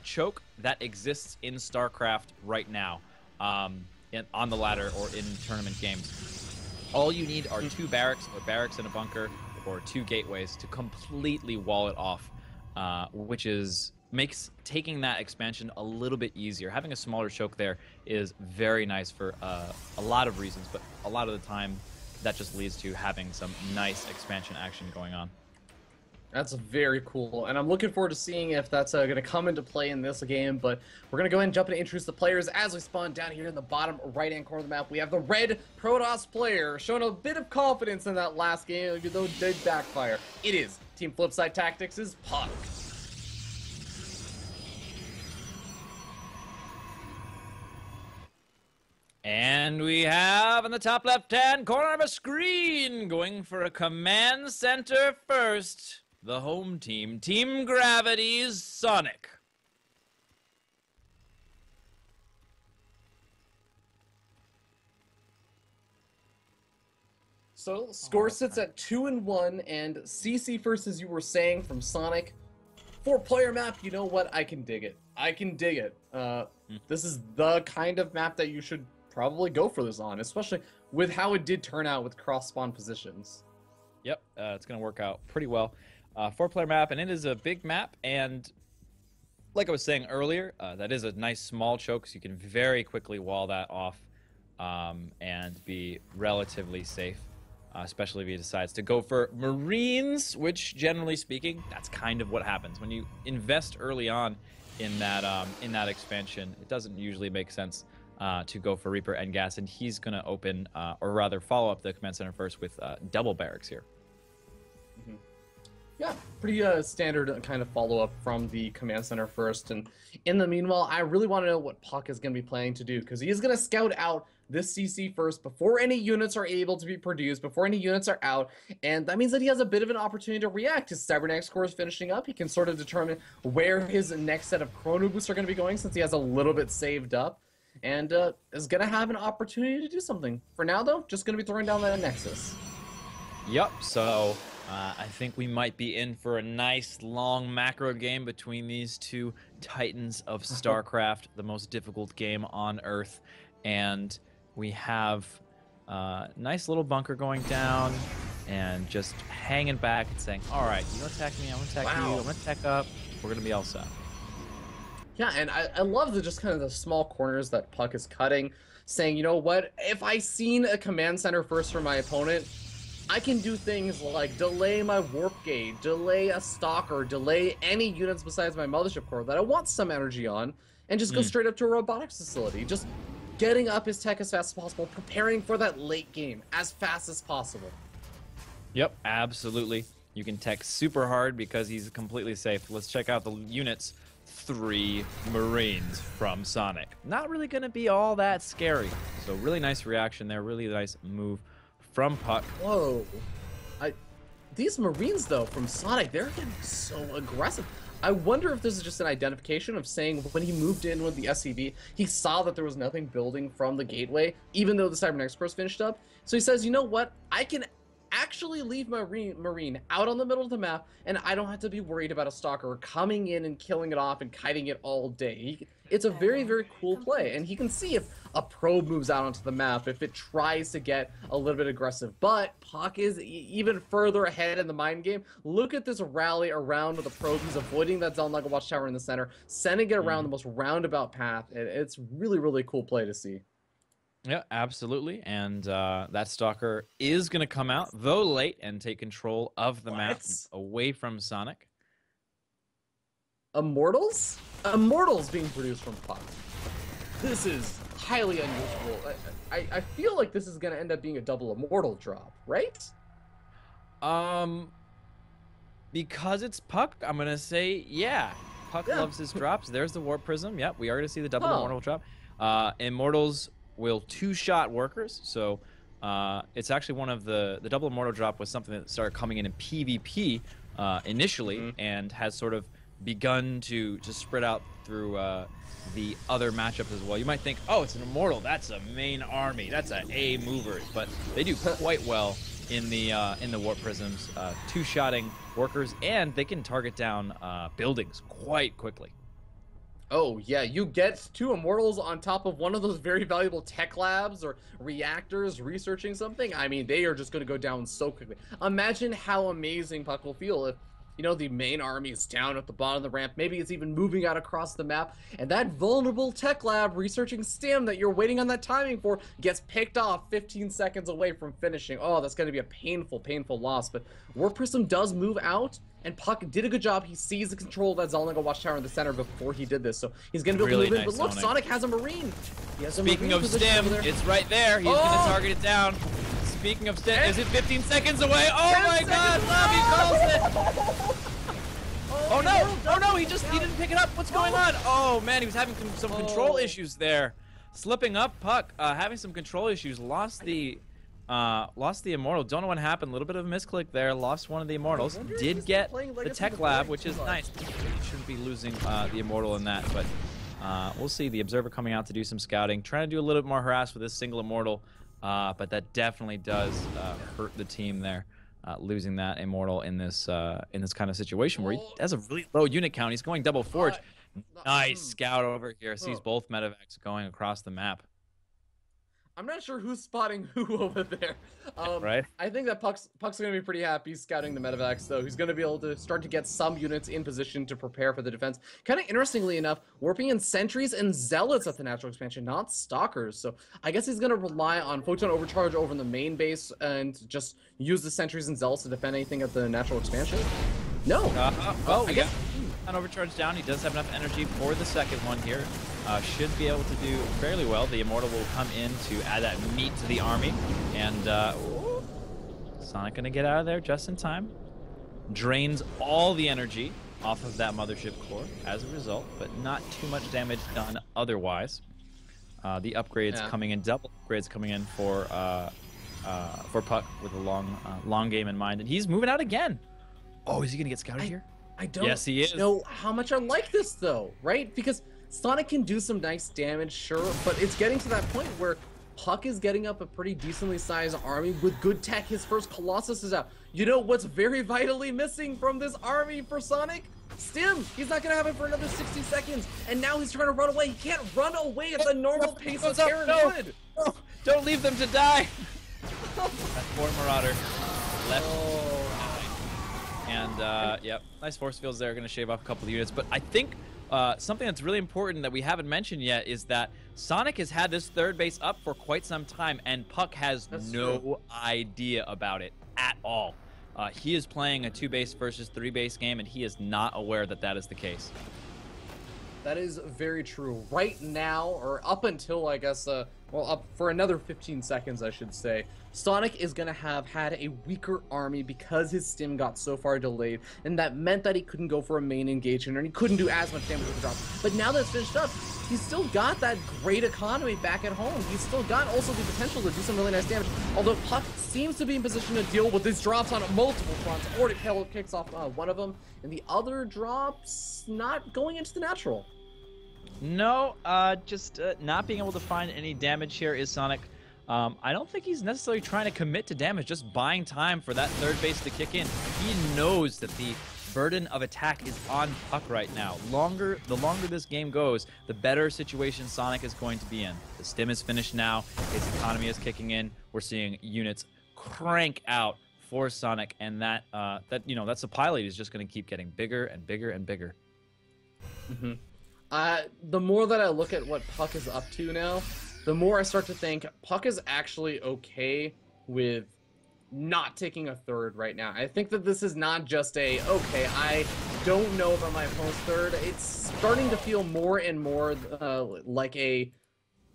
choke that exists in StarCraft right now on the ladder or in tournament games. All you need are 2 barracks or barracks in a bunker or 2 gateways to completely wall it off. Which makes taking that expansion a little bit easier. Having a smaller choke there is very nice for a lot of reasons, but a lot of the time that just leads to having some nice expansion action going on. That's very cool, and I'm looking forward to seeing if that's going to come into play in this game, but we're going to go ahead and jump in and introduce the players as we spawn down here in the bottom right-hand corner of the map. We have the red Protoss player showing a bit of confidence in that last game, even though it did backfire. It is Team Flipside Tactics' puCK. And we have in the top left-hand corner of a screen, going for a command center first, the home team, Team Gravity's Sonic. So score sits at 2-1, and CC first, as you were saying, from Sonic. 4-player map, you know what? I can dig it. I can dig it. This is the kind of map that you should probably go for this on, especially with how it did turn out with cross-spawn positions. Yep, it's going to work out pretty well. 4-player map, and it is a big map, and like I was saying earlier, that is a nice small choke, so you can very quickly wall that off and be relatively safe. Especially if he decides to go for Marines, which, generally speaking, that's kind of what happens when you invest early on in that expansion. It doesn't usually make sense to go for Reaper and Gas, and he's going to open, or rather follow up the command center first with double barracks here. Mm-hmm. Yeah, pretty standard kind of follow-up from the command center first. And in the meanwhile, I really want to know what puCK is going to be planning to do, because he is going to scout out this CC first before any units are able to be produced, before any units are out, and that means that he has a bit of an opportunity to react. His Cybernetics core is finishing up. He can sort of determine where his next set of Chrono Boosts are going to be going, since he has a little bit saved up, and is going to have an opportunity to do something. For now, though, just going to be throwing down that Nexus. Yep, so I think we might be in for a nice long macro game between these two titans of StarCraft, the most difficult game on Earth, and we have a nice little bunker going down and just hanging back and saying, all right, you attack me, I'm going to attack you, I'm going to attack up, we're going to be all set. Yeah, and I love the just kind of the small corners that puCK is cutting, saying, you know what, if I seen a command center first from my opponent, I can do things like delay my warp gate, delay a stalker, delay any units besides my mothership core that I want some energy on, and just go straight up to a robotics facility. Just getting up his tech as fast as possible, preparing for that late game as fast as possible. Yep, absolutely. You can tech super hard because he's completely safe. Let's check out the units. 3 Marines from Sonic. Not really going to be all that scary. So really nice reaction there, really nice move from puCK. Whoa. These Marines, though, from Sonic, they're getting so aggressive. I wonder if this is just an identification of saying when he moved in with the SCV, he saw that there was nothing building from the gateway, even though the Cybernetics course finished up. So he says, you know what? I can actually leave my Marine out on the middle of the map, and I don't have to be worried about a stalker coming in and killing it off and kiting it all day. It's a very, very cool play, and he can see if a probe moves out onto the map, if it tries to get a little bit aggressive. But puCK is even further ahead in the mind game. Look at this rally around with the probe. He's avoiding that Zelnaga watchtower in the center, sending it around the most roundabout path. It's really, really cool play to see. Yeah, absolutely. And that stalker is going to come out, though late, and take control of the map away from Sonic. Immortals? Immortals being produced from puCK. This is highly unusual. I feel like this is going to end up being a double Immortal drop, right? Because it's puCK, I'm going to say, yeah. puCK loves his drops. There's the Warp Prism. Yep, we are going to see the double Immortal drop. Immortals will 2-shot workers, so it's actually one of the double Immortal drop was something that started coming in PvP initially and has sort of begun to spread out through the other matchups as well. You might think, oh, it's an Immortal, that's a main army, that's an A mover, but they do quite well in the Warp Prisms, 2-shotting workers, and they can target down buildings quite quickly. Oh, yeah, you get 2 Immortals on top of one of those very valuable tech labs or reactors researching something. I mean, they are just going to go down so quickly. Imagine how amazing puCK will feel if, you know, the main army is down at the bottom of the ramp. Maybe it's even moving out across the map, and that vulnerable tech lab researching STEM that you're waiting on that timing for gets picked off 15 seconds away from finishing. Oh, that's going to be a painful, painful loss. But Warp Prism does move out, and puCK did a good job. He sees the control of that Zelnaga watchtower in the center before he did this, so he's going to be able to move in. But look, Sonic has a Marine. Speaking of STEM, it's right there. He's going to target it down. Speaking of STEM, is it 15 seconds away? Oh my God, Lobby calls it. Oh no! Oh no! He didn't pick it up. What's going on? Oh man, he was having some control issues there. Slipping up, puCK having some control issues. Lost the immortal. Don't know what happened. A little bit of a misclick there. Lost one of the immortals. Did get the tech lab, which is nice. Shouldn't be losing the immortal in that, but we'll see. The observer coming out to do some scouting, trying to do a little bit more harass with this single immortal, but that definitely does hurt the team there. Losing that immortal in this kind of situation where he has a really low unit count. He's going double forge. Nice scout over here. Sees both medevacs going across the map. I'm not sure who's spotting who over there. Right. I think that puCK's going to be pretty happy scouting the medevacs, though. He's going to be able to start to get some units in position to prepare for the defense. Kind of interestingly enough, warping in sentries and zealots at the natural expansion, not stalkers. So I guess he's going to rely on photon overcharge over in the main base and just use the sentries and zealots to defend anything at the natural expansion. No. Well, I guess on overcharge down. He does have enough energy for the second one here. Should be able to do fairly well. The immortal will come in to add that meat to the army, and Sonic gonna get out of there just in time. Drains all the energy off of that mothership core as a result, but not too much damage done otherwise. The upgrades coming in, double upgrades coming in for puCK with a long game in mind, and he's moving out again. Oh, is he gonna get scouted here? I don't yes, he is. know how much I like this though, right? Because Sonic can do some nice damage, sure, but it's getting to that point where puCK is getting up a pretty decently sized army with good tech. His first Colossus is out. You know what's very vitally missing from this army for Sonic? Stim! He's not gonna have it for another 60 seconds, and now he's trying to run away. He can't run away at the normal pace of Terran would. No, don't leave them to die! That poor Marauder left. And, yep, nice force fields there. Going to shave off a couple of units. But I think something that's really important that we haven't mentioned yet is that Sonic has had this third base up for quite some time, and puCK has no idea about it at all. He is playing a 2-base versus 3-base game, and he is not aware that that is the case. That is very true. Right now, or up until, I guess, well, up for another 15 seconds, I should say, Sonic is going to have had a weaker army because his stim got so far delayed, and that meant that he couldn't go for a main engagement, and he couldn't do as much damage with the drops. But now that it's finished up, he's still got that great economy back at home. He's still got also the potential to do some really nice damage, although puCK seems to be in position to deal with these drops on multiple fronts. Already kicks off one of them, and the other drops not going into the natural. No, just not being able to find any damage here is Sonic. I don't think he's necessarily trying to commit to damage, just buying time for that third base to kick in. He knows that the burden of attack is on puCK right now. The longer this game goes, the better situation Sonic is going to be in. The stim is finished now. His economy is kicking in. We're seeing units crank out for Sonic, and that supply lead is just going to keep getting bigger and bigger and bigger. Mm-hmm. The more that I look at what puCK is up to now, the more I start to think puCK is actually okay with not taking a third right now. I think that this is not just a, okay, I don't know about my opponent's third. It's starting to feel more and more like a,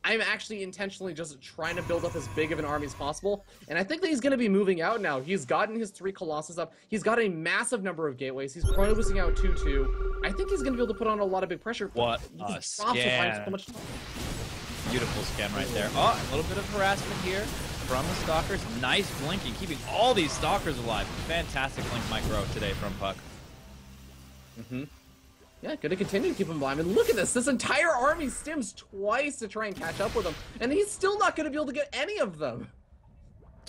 I'm actually intentionally just trying to build up as big of an army as possible. And I think that he's going to be moving out now. He's gotten his 3 Colossus up. He's got a massive number of gateways. He's chrono boosting out 2-2. I think he's going to be able to put on a lot of big pressure. What a scan. Beautiful scan right there. Oh, a little bit of harassment here from the Stalkers. Nice blinking, keeping all these Stalkers alive. Fantastic blink micro today from puCK. Mm-hmm. Yeah, gonna continue to keep him alive. And look at this. This entire army stims twice to try and catch up with him. And he's still not gonna be able to get any of them.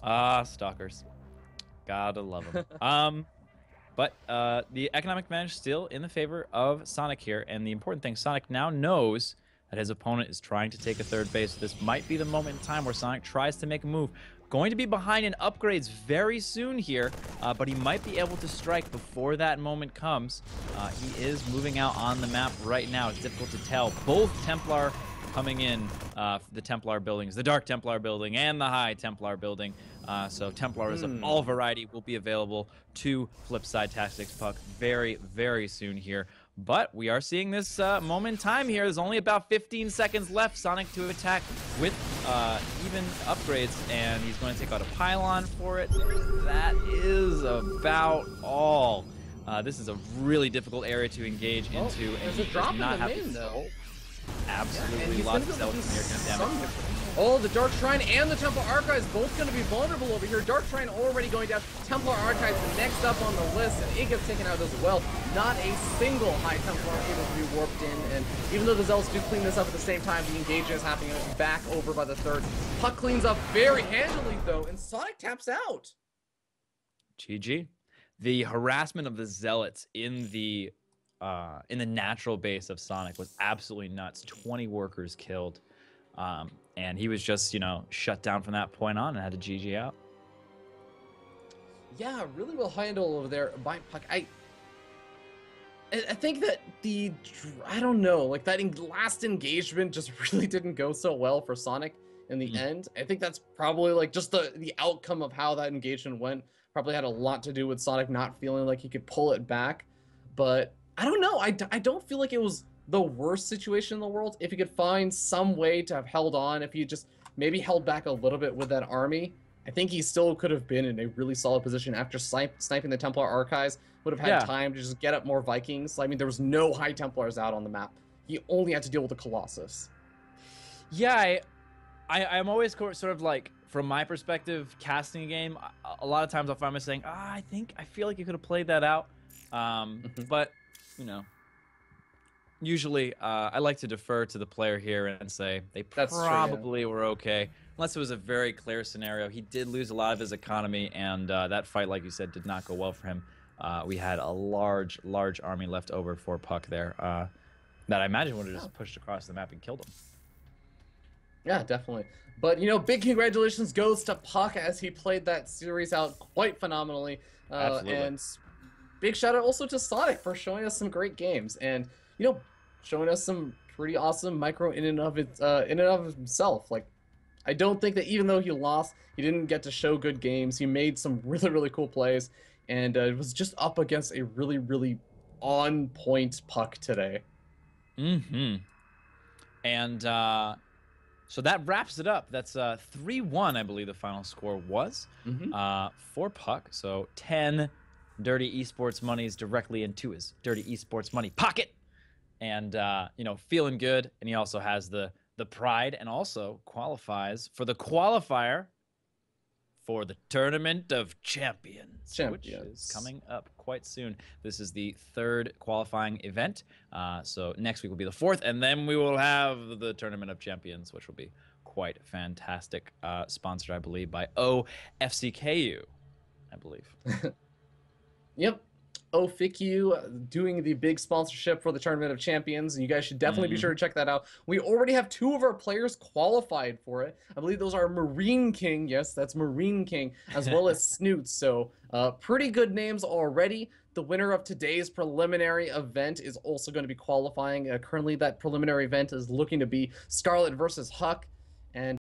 Stalkers. Gotta love them. But the economic advantage still in the favor of Sonic here. And the important thing, Sonic now knows that his opponent is trying to take a third base. This might be the moment in time where Sonic tries to make a move. Going to be behind in upgrades very soon here, but he might be able to strike before that moment comes. He is moving out on the map right now. It's difficult to tell. Both Templar coming in, the Templar buildings, the Dark Templar building and the High Templar building. So Templars of all variety will be available to Flipside Tactics puCK very, very soon here. But we are seeing this moment in time here. There's only about 15 seconds left. Sonic to attack with even upgrades, and he's going to take out a pylon for it. That is about all. This is a really difficult area to engage into. There's a drop in the main, though. Absolutely he's lots gonna of be able to zealots do in here. God damn it. Oh, the Dark Shrine and the Templar Archives both going to be vulnerable over here. Dark Shrine already going down. Templar Archives next up on the list, and it gets taken out as well. Not a single High Templar able to be warped in, and even though the Zealots do clean this up at the same time, the engagement is happening back over by the third. puCK cleans up very handily, though, and Sonic taps out. GG. The harassment of the Zealots in the natural base of Sonic was absolutely nuts. 20 workers killed. And he was just, shut down from that point on and had to GG out. Yeah, really well handled over there by puCK. I think that I don't know, like that last engagement just really didn't go so well for Sonic in the end. I think that's probably like just the outcome of how that engagement went probably had a lot to do with Sonic not feeling like he could pull it back. But I don't know, I don't feel like it was the worst situation in the world. If you could find some way to have held on, if you just maybe held back a little bit with that army, I think he still could have been in a really solid position after sniping the Templar Archives. Would have had time to just get up more Vikings. I mean, there was no High Templars out on the map. He only had to deal with the Colossus. Yeah, I'm always sort of like, from my perspective, casting a game, a lot of times I'll find myself saying, I feel like you could have played that out. But, usually I like to defer to the player here and say they probably were okay. Unless it was a very clear scenario. He did lose a lot of his economy, and that fight, like you said, did not go well for him. We had a large army left over for puCK there that I imagine would have just pushed across the map and killed him. Yeah, definitely. But, big congratulations goes to puCK as he played that series out quite phenomenally. Absolutely. And big shout out also to Sonic for showing us some great games and, showing us some pretty awesome micro in and of himself. Like, I don't think that even though he lost, he didn't get to show good games. He made some really cool plays, and it was just up against a really on point puCK today. And so that wraps it up. That's 3-1, I believe the final score was for puCK. So 10 dirty esports monies directly into his dirty esports money pocket, and feeling good. And he also has the pride, and also qualifies for the qualifier for the Tournament of Champions, which is coming up quite soon. This is the third qualifying event. So next week will be the fourth, and then we will have the Tournament of Champions, which will be quite fantastic. Sponsored, I believe, by OFCKU, I believe. Yep. puCK doing the big sponsorship for the Tournament of Champions, and you guys should definitely be sure to check that out. We already have 2 of our players qualified for it. I believe those are Marine King, yes, that's Marine King, as well as Snoots. So pretty good names already. The winner of today's preliminary event is also going to be qualifying. Currently, that preliminary event is looking to be Scarlet versus Huck. And